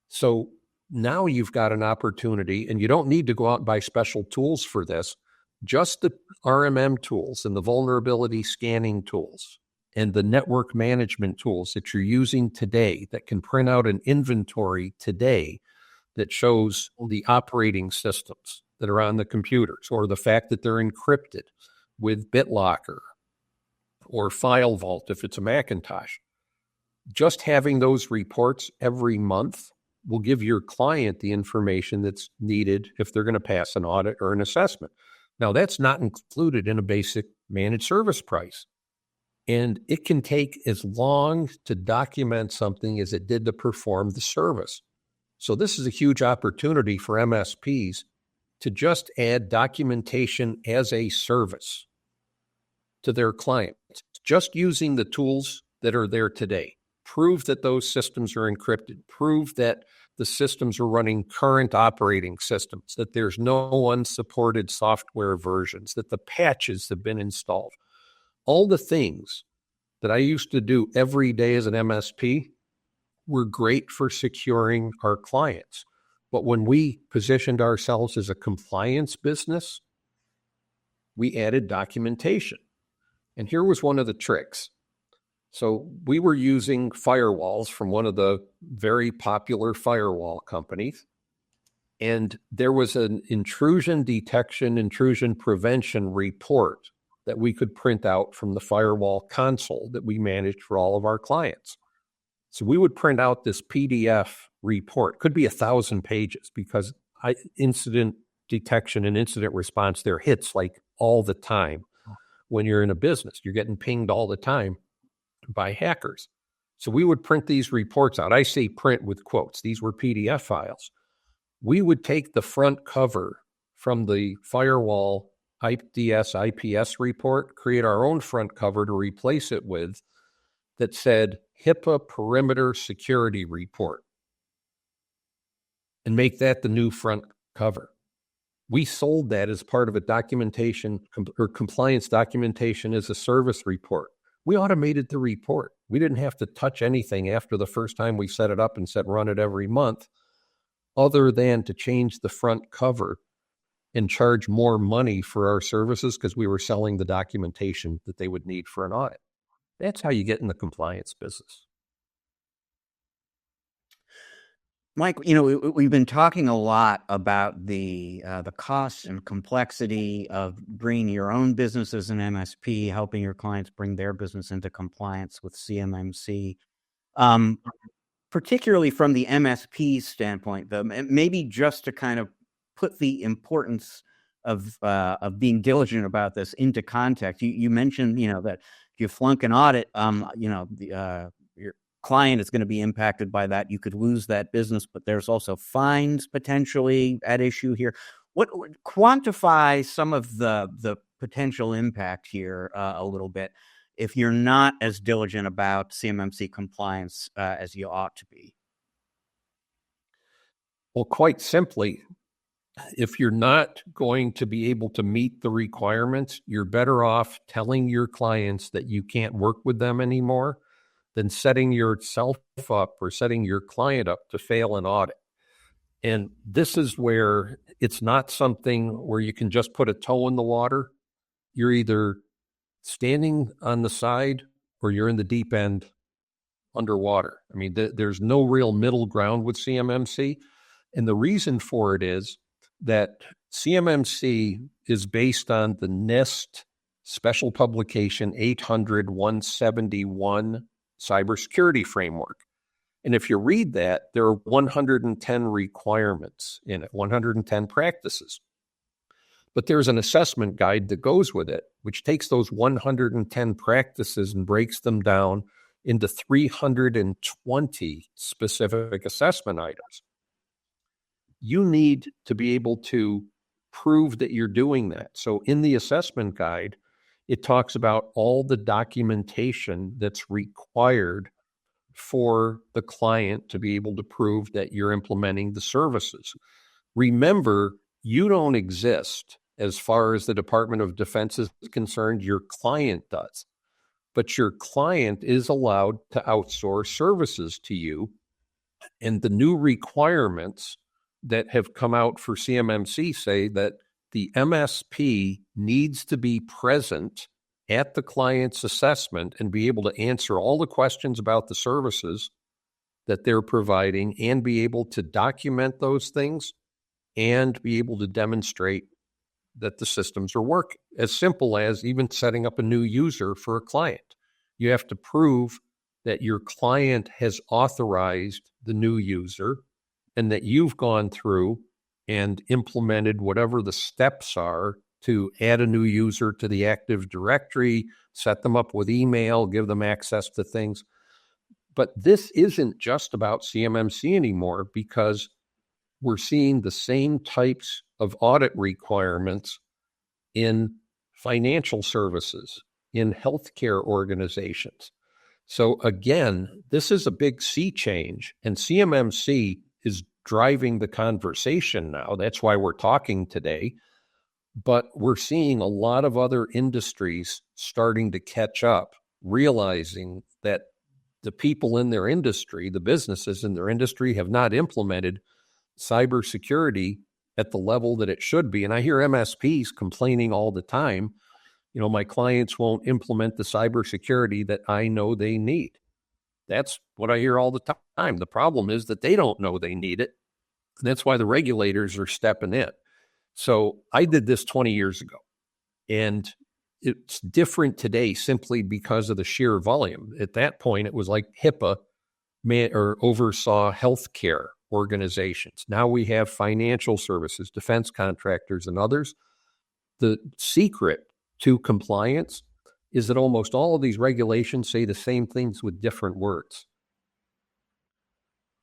So now you've got an opportunity, and you don't need to go out and buy special tools for this. Just the RMM tools and the vulnerability scanning tools and the network management tools that you're using today that can print out an inventory today that shows the operating systems that are on the computers, or the fact that they're encrypted with BitLocker or File Vault if it's a Macintosh. Just having those reports every month will give your client the information that's needed if they're going to pass an audit or an assessment. Now, that's not included in a basic managed service price. And it can take as long to document something as it did to perform the service. So this is a huge opportunity for MSPs to just add documentation as a service to their clients, just using the tools that are there today. Prove that those systems are encrypted. Prove that the systems are running current operating systems, that there's no unsupported software versions, that the patches have been installed. All the things that I used to do every day as an MSP were great for securing our clients. But when we positioned ourselves as a compliance business, we added documentation. And here was one of the tricks. So we were using firewalls from one of the very popular firewall companies. And there was an intrusion detection, intrusion prevention report that we could print out from the firewall console that we managed for all of our clients. So we would print out this PDF report, could be 1,000 pages, because incident detection and incident response there hits like all the time. When you're in a business, you're getting pinged all the time by hackers. So we would print these reports out. I say print with quotes. These were PDF files. We would take the front cover from the firewall IDS IPS report, create our own front cover to replace it with, that said HIPAA perimeter security report, and make that the new front cover. We sold that as part of a documentation or compliance documentation as a service report. We automated the report. We didn't have to touch anything after the first time we set it up and said run it every month, other than to change the front cover and charge more money for our services because we were selling the documentation that they would need for an audit. That's how you get in the compliance business.
Mike, we've been talking a lot about the cost and complexity of bringing your own business as an MSP, helping your clients bring their business into compliance with CMMC. Particularly from the MSP standpoint, though, maybe just to kind of put the importance of being diligent about this into context. You mentioned, that if you flunk an audit, client is going to be impacted by that. You could lose that business, but there's also fines potentially at issue here. What quantify some of the potential impact here a little bit if you're not as diligent about CMMC compliance as you ought to be?
Well, quite simply, if you're not going to be able to meet the requirements, you're better off telling your clients that you can't work with them anymore than setting yourself up or setting your client up to fail an audit. And this is where it's not something where you can just put a toe in the water. You're either standing on the side or you're in the deep end underwater. I mean, there's no real middle ground with CMMC. And the reason for it is that CMMC is based on the NIST Special Publication 800-171 Cybersecurity Framework. And if you read that, there are 110 requirements in it, 110 practices. But there's an assessment guide that goes with it, which takes those 110 practices and breaks them down into 320 specific assessment items. You need to be able to prove that you're doing that. So in the assessment guide, it talks about all the documentation that's required for the client to be able to prove that you're implementing the services. Remember, you don't exist as far as the Department of Defense is concerned. Your client does. But your client is allowed to outsource services to you. And the new requirements that have come out for CMMC say that the MSP needs to be present at the client's assessment and be able to answer all the questions about the services that they're providing and be able to document those things and be able to demonstrate that the systems are working. As simple as even setting up a new user for a client. You have to prove that your client has authorized the new user and that you've gone through and implemented whatever the steps are to add a new user to the Active Directory, set them up with email, give them access to things. But this isn't just about CMMC anymore, because we're seeing the same types of audit requirements in financial services, in healthcare organizations. So again, this is a big sea change, and CMMC is driving the conversation now. That's why we're talking today. But we're seeing a lot of other industries starting to catch up, realizing that the people in their industry, the businesses in their industry, have not implemented cybersecurity at the level that it should be. And I hear MSPs complaining all the time, my clients won't implement the cybersecurity that I know they need. That's what I hear all the time. The problem is that they don't know they need it. And that's why the regulators are stepping in. So I did this 20 years ago, and it's different today simply because of the sheer volume. At that point, it was like HIPAA oversaw healthcare organizations. Now we have financial services, defense contractors, and others. The secret to compliance is that almost all of these regulations say the same things with different words.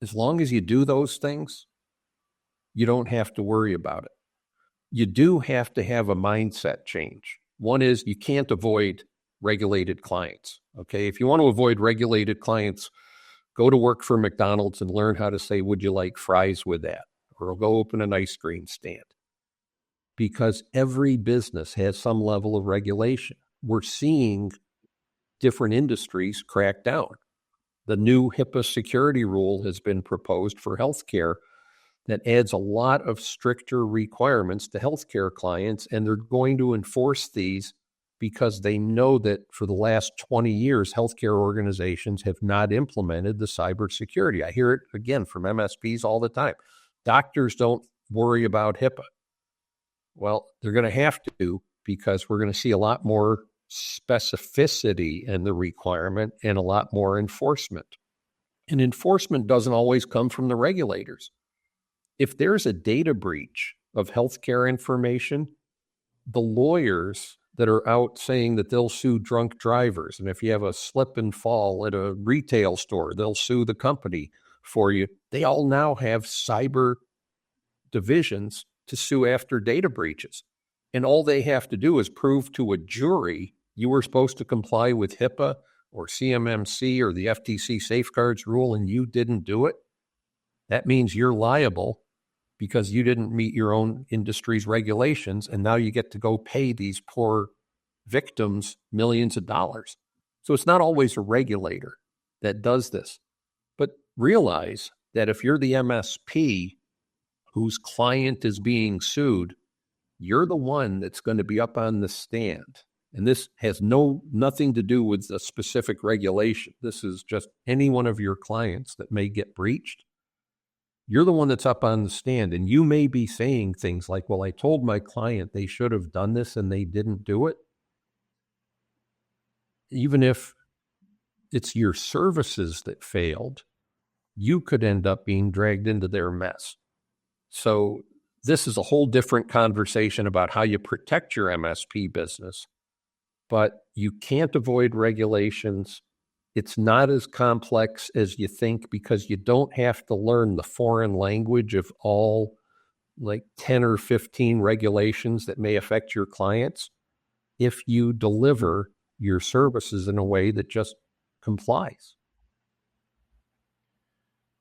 As long as you do those things, you don't have to worry about it. You do have to have a mindset change. One is you can't avoid regulated clients. Okay, if you want to avoid regulated clients, go to work for McDonald's and learn how to say, would you like fries with that? Or go open an ice cream stand. Because every business has some level of regulation. We're seeing different industries crack down. The new HIPAA security rule has been proposed for healthcare that adds a lot of stricter requirements to healthcare clients, and they're going to enforce these because they know that for the last 20 years, healthcare organizations have not implemented the cybersecurity. I hear it again from MSPs all the time. Doctors don't worry about HIPAA. Well, they're going to have to, because we're going to see a lot more specificity in the requirement and a lot more enforcement. And enforcement doesn't always come from the regulators. If there's a data breach of healthcare information, the lawyers that are out saying that they'll sue drunk drivers. And if you have a slip and fall at a retail store, they'll sue the company for you. They all now have cyber divisions to sue after data breaches. And all they have to do is prove to a jury you were supposed to comply with HIPAA or CMMC or the FTC safeguards rule and you didn't do it. That means you're liable because you didn't meet your own industry's regulations, and now you get to go pay these poor victims millions of dollars. So it's not always a regulator that does this. But realize that if you're the MSP whose client is being sued, you're the one that's going to be up on the stand. And this has nothing to do with a specific regulation. This is just any one of your clients that may get breached. You're the one that's up on the stand, and you may be saying things like, well, I told my client they should have done this and they didn't do it. Even if it's your services that failed, you could end up being dragged into their mess. So this is a whole different conversation about how you protect your MSP business, but you can't avoid regulations. It's not as complex as you think because you don't have to learn the foreign language of all like 10 or 15 regulations that may affect your clients if you deliver your services in a way that just complies.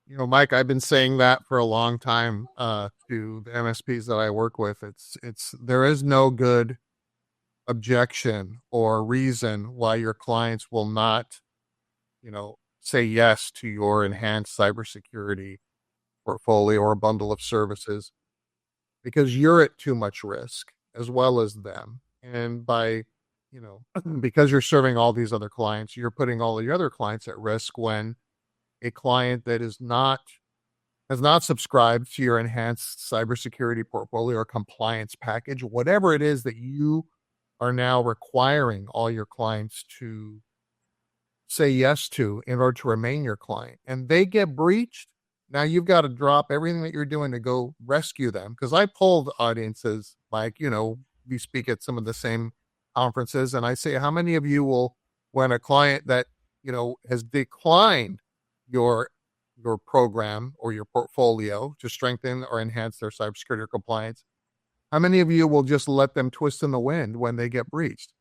You know, Mike, I've been saying that for a long time to the MSPs that I work with. There is no good objection or reason why your clients will not, say yes to your enhanced cybersecurity portfolio or a bundle of services, because you're at too much risk as well as them. And by, because you're serving all these other clients, you're putting all the other clients at risk when a client that has not subscribed to your enhanced cybersecurity portfolio or compliance package, whatever it is that you are now requiring all your clients to say yes to in order to remain your client, and they get breached, now you've got to drop everything that you're doing to go rescue them. Because I polled audiences, like, we speak at some of the same conferences, and I say, how many of you will, when a client that, has declined your program or your portfolio to strengthen or enhance their cybersecurity or compliance, how many of you will just let them twist in the wind when they get breached?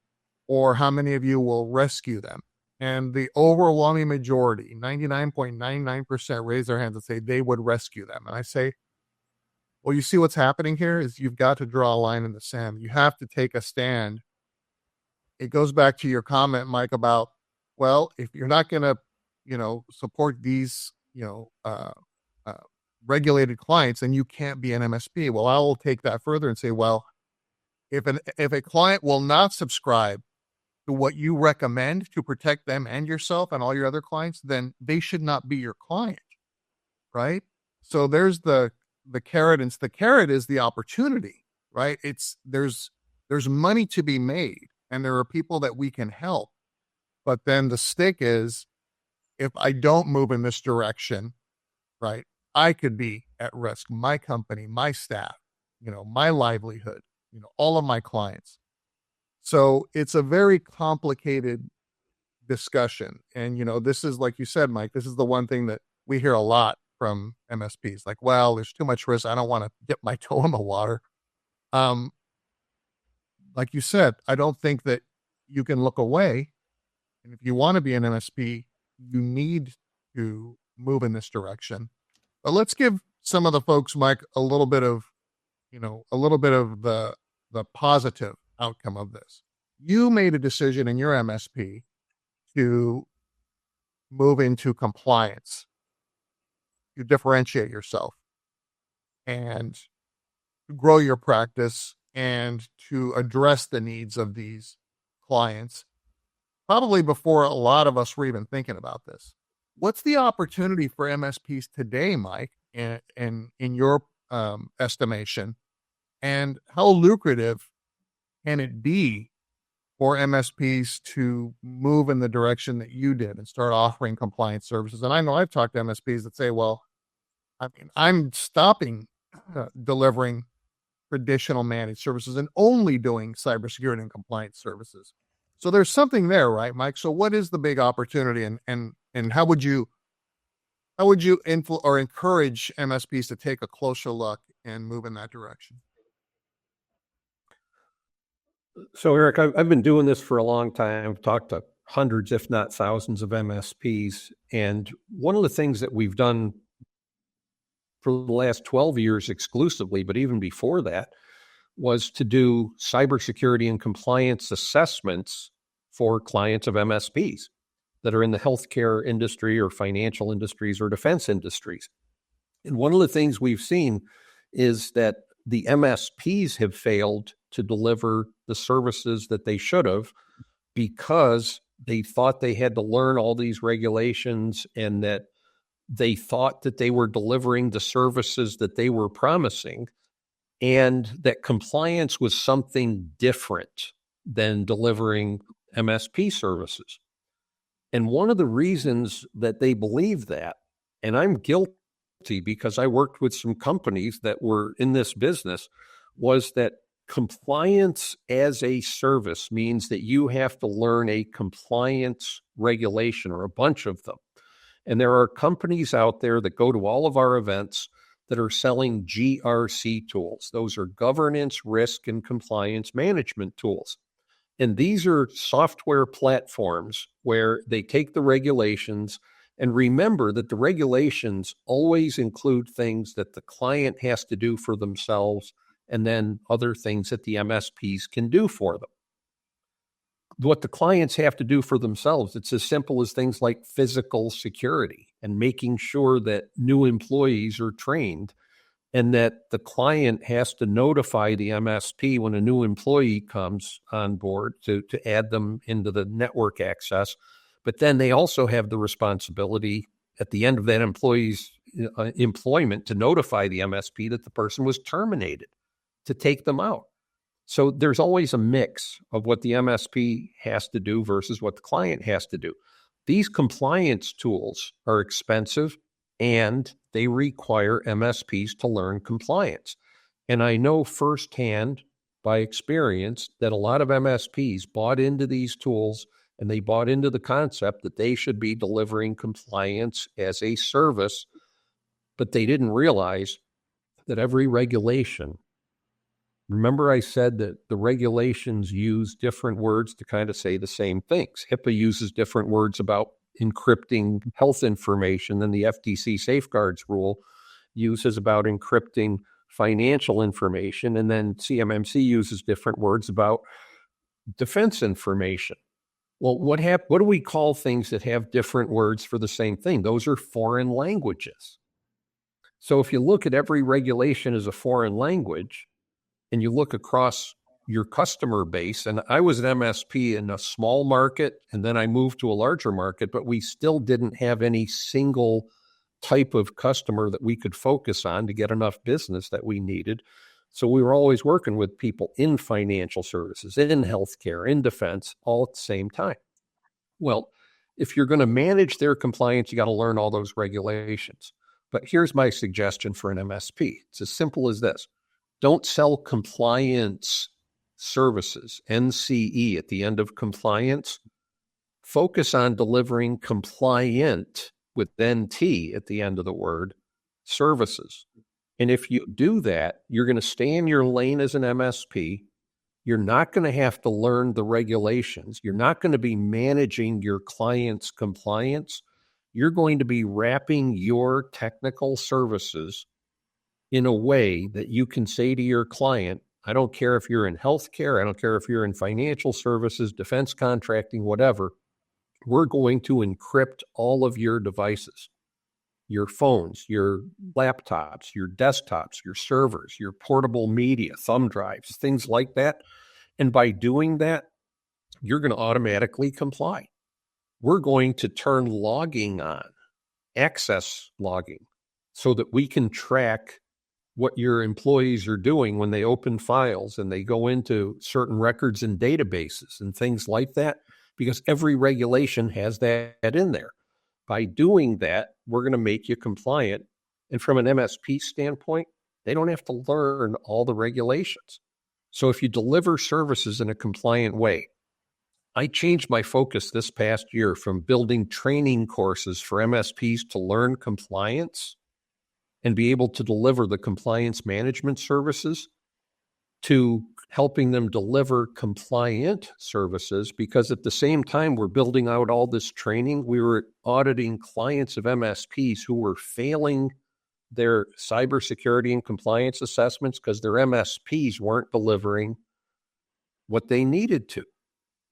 Or how many of you will rescue them? And the overwhelming majority, 99.99%, raise their hands and say they would rescue them. And I say, well, you see what's happening here is you've got to draw a line in the sand. You have to take a stand. It goes back to your comment, Mike, about, well, if you're not going to, support these, regulated clients, then you can't be an MSP. Well, I will take that further and say, well, if a client will not subscribe to what you recommend to protect them and yourself and all your other clients, then they should not be your client, right? So there's the carrot, and the carrot is the opportunity, right? There's money to be made, and there are people that we can help. But then the stick is, if I don't move in this direction, right, I could be at risk, my company, my staff, my livelihood, all of my clients. So it's a very complicated discussion. And, this is, like you said, Mike, this is the one thing that we hear a lot from MSPs, like, well, there's too much risk. I don't want to dip my toe in the water. Like you said, I don't think that you can look away. And if you want to be an MSP, you need to move in this direction. But let's give some of the folks, Mike, a little bit of the positive outcome of this. You made a decision in your MSP to move into compliance. You differentiate yourself and to grow your practice and to address the needs of these clients, probably before a lot of us were even thinking about this. What's the opportunity for MSPs today, Mike, in your estimation, and how lucrative can it be for MSPs to move in the direction that you did and start offering compliance services? And I know I've talked to MSPs that say, well, I'm stopping delivering traditional managed services and only doing cybersecurity and compliance services. So there's something there, right, Mike? So what is the big opportunity, and how would you encourage MSPs to take a closer look and move in that direction?
So, Eric, I've been doing this for a long time. I've talked to hundreds, if not thousands, of MSPs. And one of the things that we've done for the last 12 years exclusively, but even before that, was to do cybersecurity and compliance assessments for clients of MSPs that are in the healthcare industry or financial industries or defense industries. And one of the things we've seen is that the MSPs have failed to deliver the services that they should have because they thought they had to learn all these regulations, and that they thought that they were delivering the services that they were promising, and that compliance was something different than delivering MSP services. And one of the reasons that they believe that, and I'm guilty because I worked with some companies that were in this business, was that compliance as a service means that you have to learn a compliance regulation or a bunch of them. And there are companies out there that go to all of our events that are selling GRC tools. Those are governance, risk, and compliance management tools. And these are software platforms where they take the regulations, and remember that the regulations always include things that the client has to do for themselves, and then other things that the MSPs can do for them. What the clients have to do for themselves, it's as simple as things like physical security and making sure that new employees are trained, and that the client has to notify the MSP when a new employee comes on board to add them into the network access. But then they also have the responsibility at the end of that employee's employment to notify the MSP that the person was terminated, to take them out. So there's always a mix of what the MSP has to do versus what the client has to do. These compliance tools are expensive, and they require MSPs to learn compliance. And I know firsthand by experience that a lot of MSPs bought into these tools, and they bought into the concept that they should be delivering compliance as a service, but they didn't realize that every regulation, remember I said that the regulations use different words to kind of say the same things. HIPAA uses different words about encrypting health information than the FTC safeguards rule uses about encrypting financial information. And then CMMC uses different words about defense information. Well, what do we call things that have different words for the same thing? Those are foreign languages. So if you look at every regulation as a foreign language, and you look across your customer base, and I was an MSP in a small market, and then I moved to a larger market, but we still didn't have any single type of customer that we could focus on to get enough business that we needed. So we were always working with people in financial services, in healthcare, in defense, all at the same time. Well, if you're going to manage their compliance, you got to learn all those regulations. But here's my suggestion for an MSP. It's as simple as this. Don't sell compliance services, NCE, at the end of compliance. Focus on delivering compliant, with NT at the end of the word, services. And if you do that, you're going to stay in your lane as an MSP. You're not going to have to learn the regulations. You're not going to be managing your client's compliance. You're going to be wrapping your technical services in a way that you can say to your client, I don't care if you're in healthcare, I don't care if you're in financial services, defense contracting, whatever, we're going to encrypt all of your devices, your phones, your laptops, your desktops, your servers, your portable media, thumb drives, things like that. And by doing that, you're going to automatically comply. We're going to turn logging on, access logging, so that we can track what your employees are doing when they open files and they go into certain records and databases and things like that, because every regulation has that in there. By doing that, we're going to make you compliant. And from an MSP standpoint, They don't have to learn all the regulations. So if you deliver services in a compliant way, I changed my focus this past year from building training courses for MSPs to learn compliance and be able to deliver the compliance management services to helping them deliver compliant services, because at the same time we're building out all this training, we were auditing clients of MSPs who were failing their cybersecurity and compliance assessments because their MSPs weren't delivering what they needed to.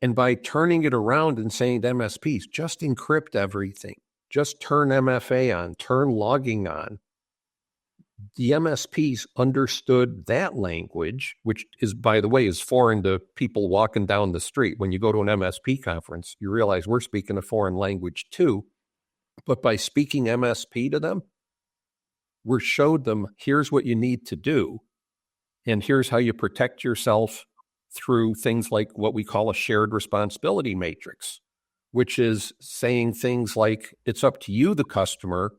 And by turning it around and saying to MSPs, just encrypt everything, just turn MFA on, turn logging on, the MSPs understood that language, which is, by the way, is foreign to people walking down the street. When you go to an MSP conference, you realize we're speaking a foreign language too. But by speaking MSP to them, we showed them, here's what you need to do, and here's how you protect yourself through things like what we call a shared responsibility matrix, which is saying things like, it's up to you, the customer,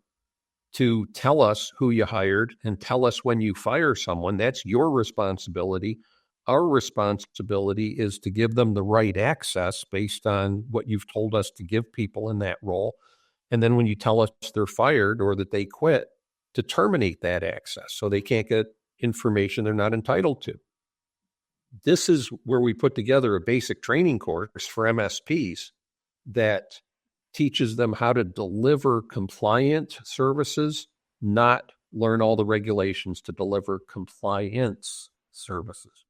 to tell us who you hired and tell us when you fire someone. That's your responsibility. Our responsibility is to give them the right access based on what you've told us to give people in that role. And then when you tell us they're fired or that they quit, to terminate that access so they can't get information they're not entitled to. This is where we put together a basic training course for MSPs that teaches them how to deliver compliant services, not learn all the regulations to deliver compliance services.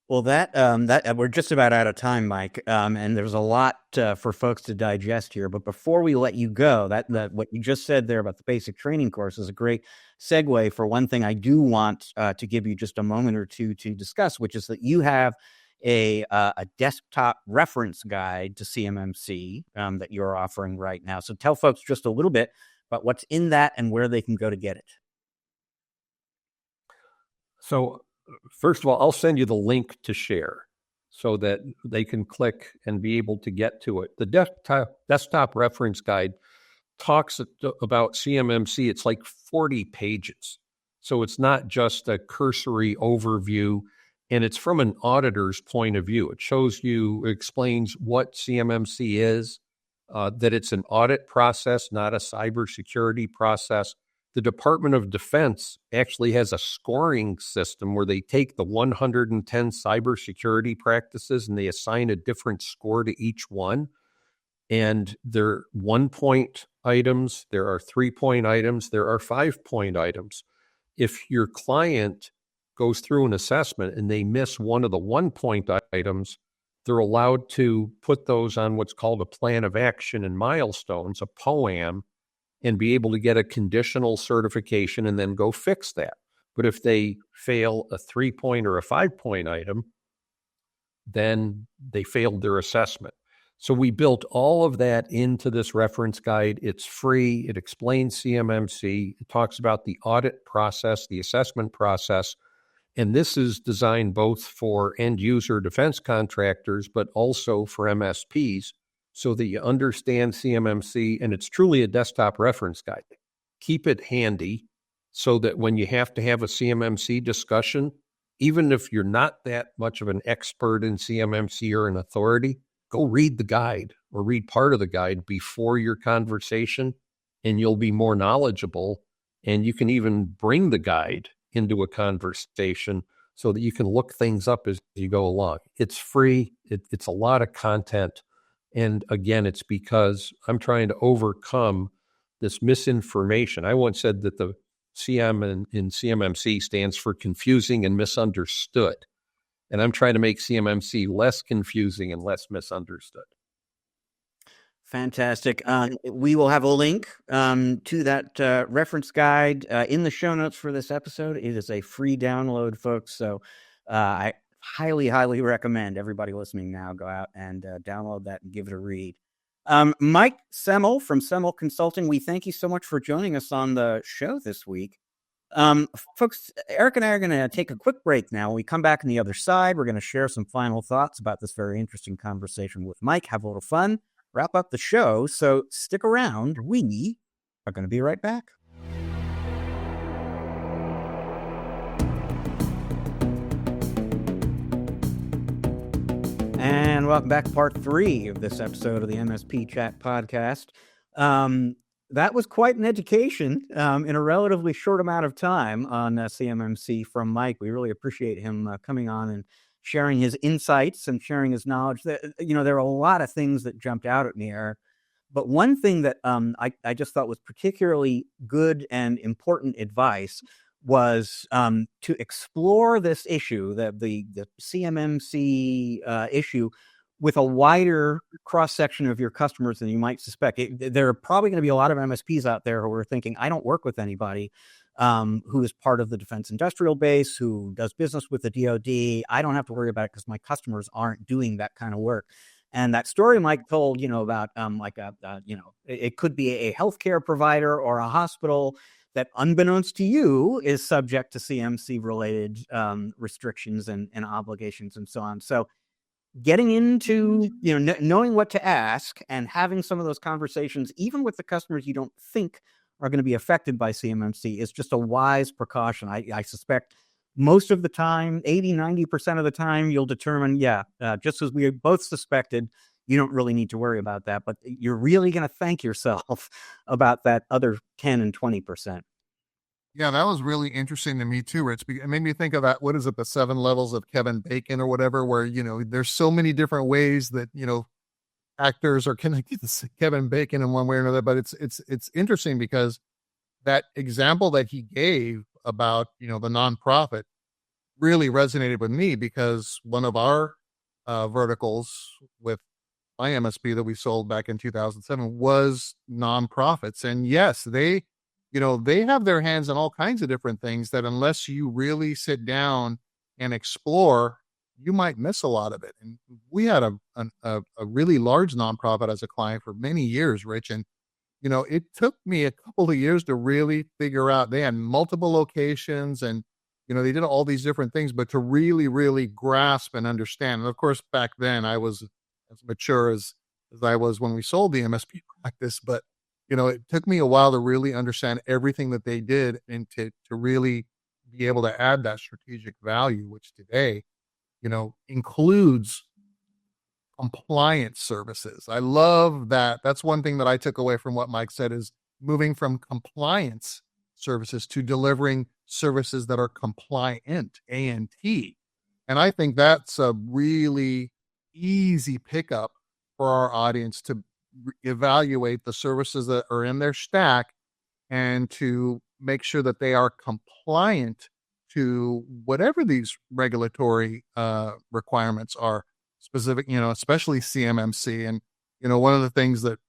Well, that we're just about out of time, Mike, and there's a lot for folks to digest here. But before we let you go, that what you just said there about the basic training course is a great segue for one thing I do want to give you just a moment or two to discuss, which is that you have a desktop reference guide to CMMC that you're offering right now. So tell folks just a little bit about what's in that and where they can go to get it.
So first of all, I'll send you the link to share so that they can click and be able to get to it. The desktop reference guide talks about CMMC. It's like 40 pages. So it's not just a cursory overview, and it's from an auditor's point of view. It explains what CMMC is, that it's an audit process, not a cybersecurity process. The Department of Defense actually has a scoring system where they take the 110 cybersecurity practices and they assign a different score to each one. And there are 1-point items, there are 3-point items, there are 5-point items. If your client goes through an assessment and they miss one of the 1-point items, they're allowed to put those on what's called a plan of action and milestones, a POAM, and be able to get a conditional certification and then go fix that. But if they fail a 3-point or a 5-point item, then they failed their assessment. So we built all of that into this reference guide. It's free. It explains CMMC. It talks about the audit process, the assessment process. And this is designed both for end user defense contractors, but also for MSPs, so that you understand CMMC, and it's truly a desktop reference guide. Keep it handy so that when you have to have a CMMC discussion, even if you're not that much of an expert in CMMC or an authority, go read the guide or read part of the guide before your conversation, and you'll be more knowledgeable. And you can even bring the guide into a conversation so that you can look things up as you go along. It's free. It's a lot of content. And again, it's because I'm trying to overcome this misinformation. I once said that the CM in CMMC stands for confusing and misunderstood. And I'm trying to make CMMC less confusing and less misunderstood.
Fantastic. We will have a link to that reference guide in the show notes for this episode. It is a free download, folks. So I highly recommend everybody listening now go out and download that and give it a read. Mike Semel from Semel Consulting, we thank you so much for joining us on the show this week. Folks, Eric and I are going to take a quick break now. When we come back on the other side, we're going to share some final thoughts about this very interesting conversation with Mike, have a little fun, wrap up the show. So stick around. We are going to be right back. welcome back to part 3 of this episode of the MSP Chat podcast. That was quite an education in a relatively short amount of time on CMMC from Mike. We really appreciate him coming on and sharing his insights and sharing his knowledge. There are a lot of things that jumped out at me, Eric. But one thing that I just thought was particularly good and important advice was to explore this issue, the CMMC issue, with a wider cross-section of your customers than you might suspect. There are probably going to be a lot of MSPs out there who are thinking, I don't work with anybody who is part of the defense industrial base, who does business with the DoD. I don't have to worry about it because my customers aren't doing that kind of work. And that story Mike told, about it could be a healthcare provider or a hospital that, unbeknownst to you, is subject to CMC-related restrictions and obligations and so on. So getting into, knowing what to ask and having some of those conversations, even with the customers you don't think are going to be affected by CMMC, is just a wise precaution. I suspect most of the time, 80, 90% of the time, you'll determine, just as we both suspected, you don't really need to worry about that, but you're really going to thank yourself about that other 10 and 20%.
Yeah, that was really interesting to me too, Rich. It made me think of that, what is it, the 7 levels of Kevin Bacon or whatever, where, there's so many different ways that, actors are connected to Kevin Bacon in one way or another. But it's interesting because that example that he gave about, the nonprofit really resonated with me, because one of our verticals with my MSP that we sold back in 2007 was nonprofits. And yes, they have their hands on all kinds of different things that, unless you really sit down and explore, you might miss a lot of it. And we had a really large nonprofit as a client for many years, Rich. And, it took me a couple of years to really figure out. They had multiple locations and, they did all these different things, but to really, really grasp and understand. And of course, back then I was as mature as I was when we sold the MSP practice, but it took me a while to really understand everything that they did and to really be able to add that strategic value, which today, includes compliance services. I love that. That's one thing that I took away from what Mike said, is moving from compliance services to delivering services that are compliant, A&T. And I think that's a really easy pickup for our audience to evaluate the services that are in their stack and to make sure that they are compliant to whatever these regulatory requirements are specific, especially CMMC. And, one of the things that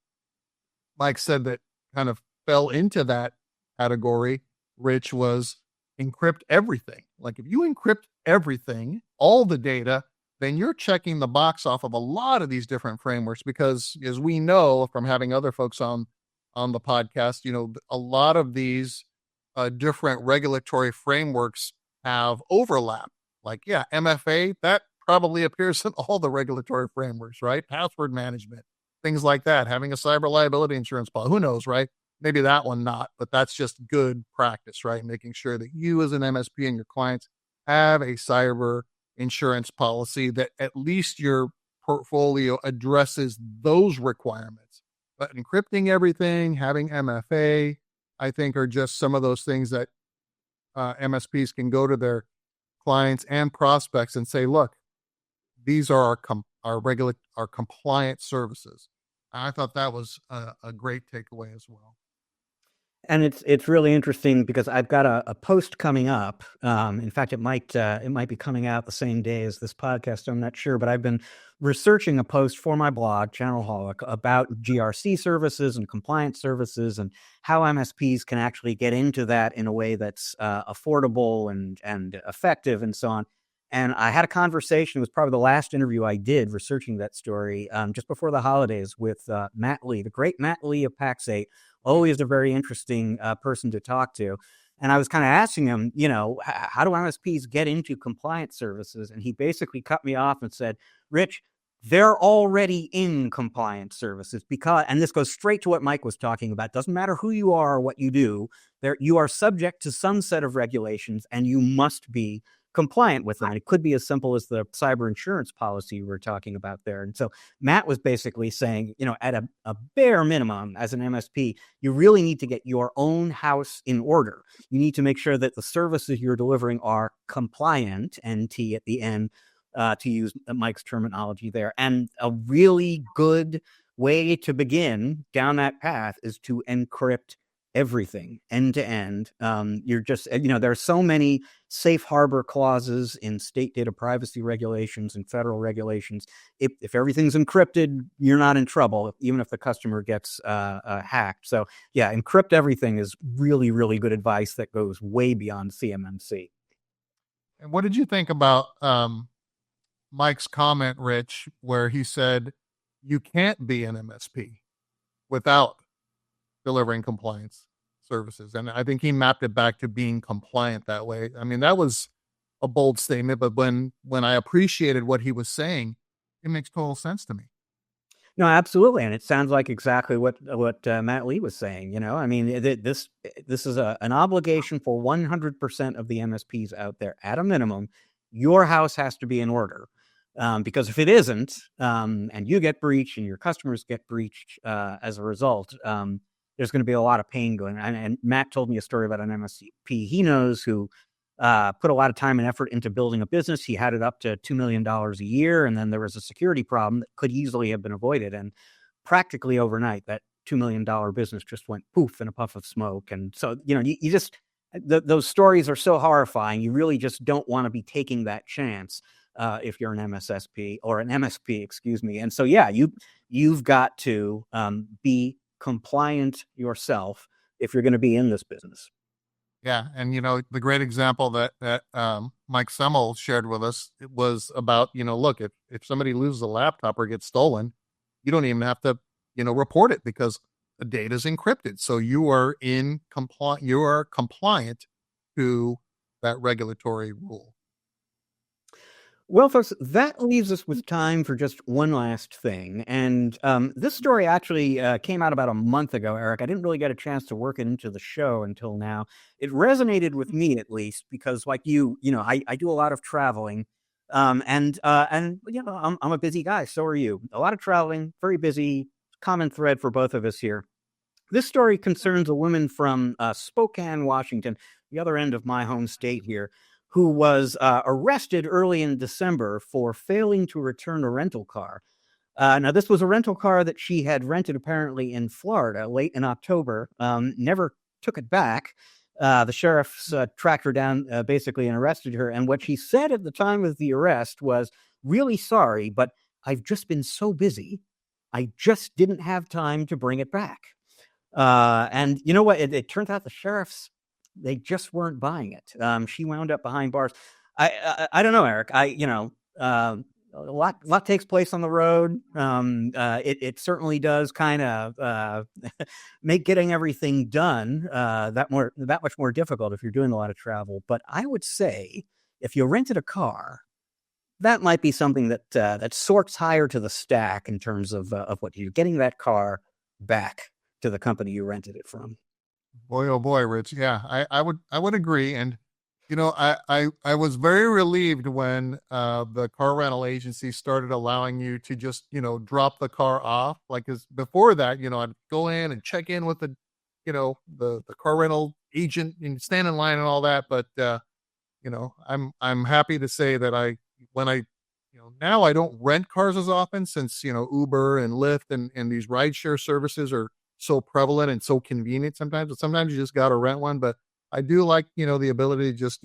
Mike said that kind of fell into that category, Rich, was encrypt everything. Like, if you encrypt everything, all the data, then you're checking the box off of a lot of these different frameworks, because as we know from having other folks on the podcast, a lot of these different regulatory frameworks have overlap. Like, MFA, that probably appears in all the regulatory frameworks, right? Password management, things like that, having a cyber liability insurance policy, who knows, right? Maybe that one not, but that's just good practice, right? Making sure that you as an MSP and your clients have a cyber insurance policy that at least your portfolio addresses those requirements. But encrypting everything, having MFA, I think are just some of those things that MSPs can go to their clients and prospects and say, look, these are our compliant services. I thought that was a great takeaway as well.
And it's really interesting because I've got a post coming up. In fact, it might be coming out the same day as this podcast. I'm not sure, but I've been researching a post for my blog, Channelholic, about GRC services and compliance services and how MSPs can actually get into that in a way that's affordable and effective and so on. And I had a conversation. It was probably the last interview I did researching that story just before the holidays with Matt Lee, the great Matt Lee of Pax8. Always a very interesting person to talk to. And I was kind of asking him, how do MSPs get into compliance services? And he basically cut me off and said, Rich, they're already in compliance services because, and this goes straight to what Mike was talking about, doesn't matter who you are or what you do, you are subject to some set of regulations and you must be compliant with them. It could be as simple as the cyber insurance policy we were talking about there. And so Matt was basically saying, at a bare minimum as an MSP, you really need to get your own house in order. You need to make sure that the services you're delivering are compliant, NT at the end, to use Mike's terminology there. And a really good way to begin down that path is to encrypt everything end to end. You're just, there are so many safe harbor clauses in state data privacy regulations and federal regulations. If everything's encrypted, you're not in trouble, even if the customer gets hacked. So yeah, encrypt everything is really, really good advice that goes way beyond CMMC.
And what did you think about Mike's comment, Rich, where he said you can't be an MSP without delivering compliance services? And I think he mapped it back to being compliant that way. I mean, that was a bold statement, but when I appreciated what he was saying, it makes total sense to me.
No, absolutely, and it sounds like exactly what Matt Lee was saying. I mean, this is an obligation for 100% of the MSPs out there. At a minimum, your house has to be in order, because if it isn't, and you get breached and your customers get breached as a result, there's going to be a lot of pain going on. And Matt told me a story about an MSP he knows who put a lot of time and effort into building a business. He had it up to $2 million a year, and then there was a security problem that could easily have been avoided. And practically overnight, that $2 million business just went poof in a puff of smoke. And so, you just, those stories are so horrifying. You really just don't want to be taking that chance if you're an MSSP or an MSP, excuse me. And so, yeah, you've got to be compliant yourself if you're going to be in this business.
Yeah. And, the great example that Mike Semel shared with us, it was about, look, if somebody loses a laptop or gets stolen, you don't even have to, report it because the data is encrypted. So you are compliant to that regulatory rule.
Well, folks, that leaves us with time for just one last thing. And this story actually came out about a month ago, Eric. I didn't really get a chance to work it into the show until now. It resonated with me, at least, because like I do a lot of traveling. And I'm a busy guy. So are you. A lot of traveling, very busy, common thread for both of us here. This story concerns a woman from Spokane, Washington, the other end of my home state here, who was arrested early in December for failing to return a rental car. Now, this was a rental car that she had rented apparently in Florida late in October, never took it back. The sheriffs tracked her down basically and arrested her. And what she said at the time of the arrest was, "Really sorry, but I've just been so busy. I just didn't have time to bring it back." And you know what? It turns out the sheriffs, they just weren't buying it. She wound up behind bars. I don't know, Eric. A lot takes place on the road. It certainly does kind of make getting everything done that much more difficult if you're doing a lot of travel. But I would say if you rented a car, that might be something that sorts higher to the stack in terms of what you're getting that car back to the company you rented it from.
Boy, oh boy, Rich. Yeah, I would agree. And, I was very relieved when the car rental agency started allowing you to just, drop the car off. Like, cause before that, I'd go in and check in with the car rental agent and stand in line and all that. But, I'm happy to say that now I don't rent cars as often since, Uber and Lyft and these rideshare services are so prevalent and so convenient sometimes, but sometimes you just got to rent one. But I do like, the ability to just,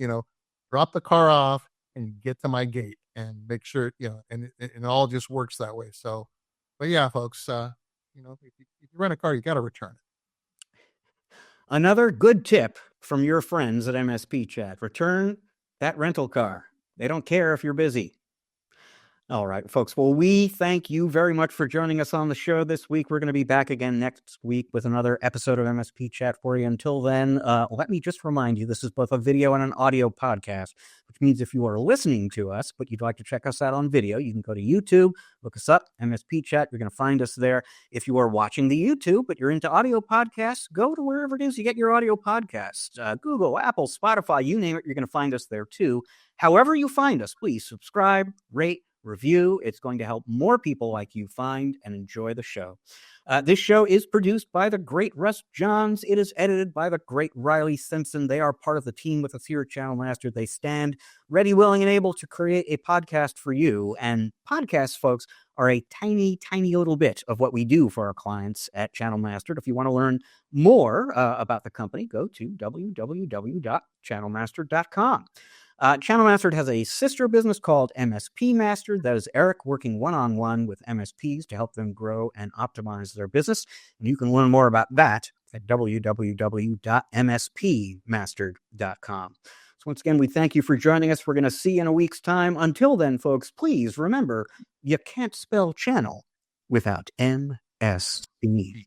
drop the car off and get to my gate and make sure, and it all just works that way. So, but yeah, folks, if you rent a car, you got to return it.
Another good tip from your friends at MSP Chat: return that rental car. They don't care if you're busy. All right, folks. Well, we thank you very much for joining us on the show this week. We're going to be back again next week with another episode of MSP Chat for you. Until then, let me just remind you, this is both a video and an audio podcast, which means if you are listening to us, but you'd like to check us out on video, you can go to YouTube, look us up, MSP Chat. You're going to find us there. If you are watching the YouTube, but you're into audio podcasts, go to wherever it is you get your audio podcasts. Google, Apple, Spotify, you name it, you're going to find us there too. However you find us, please subscribe, rate, review. It's going to help more people like you find and enjoy the show. This show is produced by the great Russ Johns. It is edited by the great Riley Simpson. They are part of the team with us here at Channel Master. They stand ready, willing, and able to create a podcast for you. And podcasts, folks, are a tiny, tiny little bit of what we do for our clients at Channel Master. If you want to learn more about the company, go to www.channelmaster.com. Channel Mastered has a sister business called MSP Mastered. That is Eric working one-on-one with MSPs to help them grow and optimize their business. And you can learn more about that at www.mspmastered.com. So once again, we thank you for joining us. We're going to see you in a week's time. Until then, folks, please remember, you can't spell channel without MSP.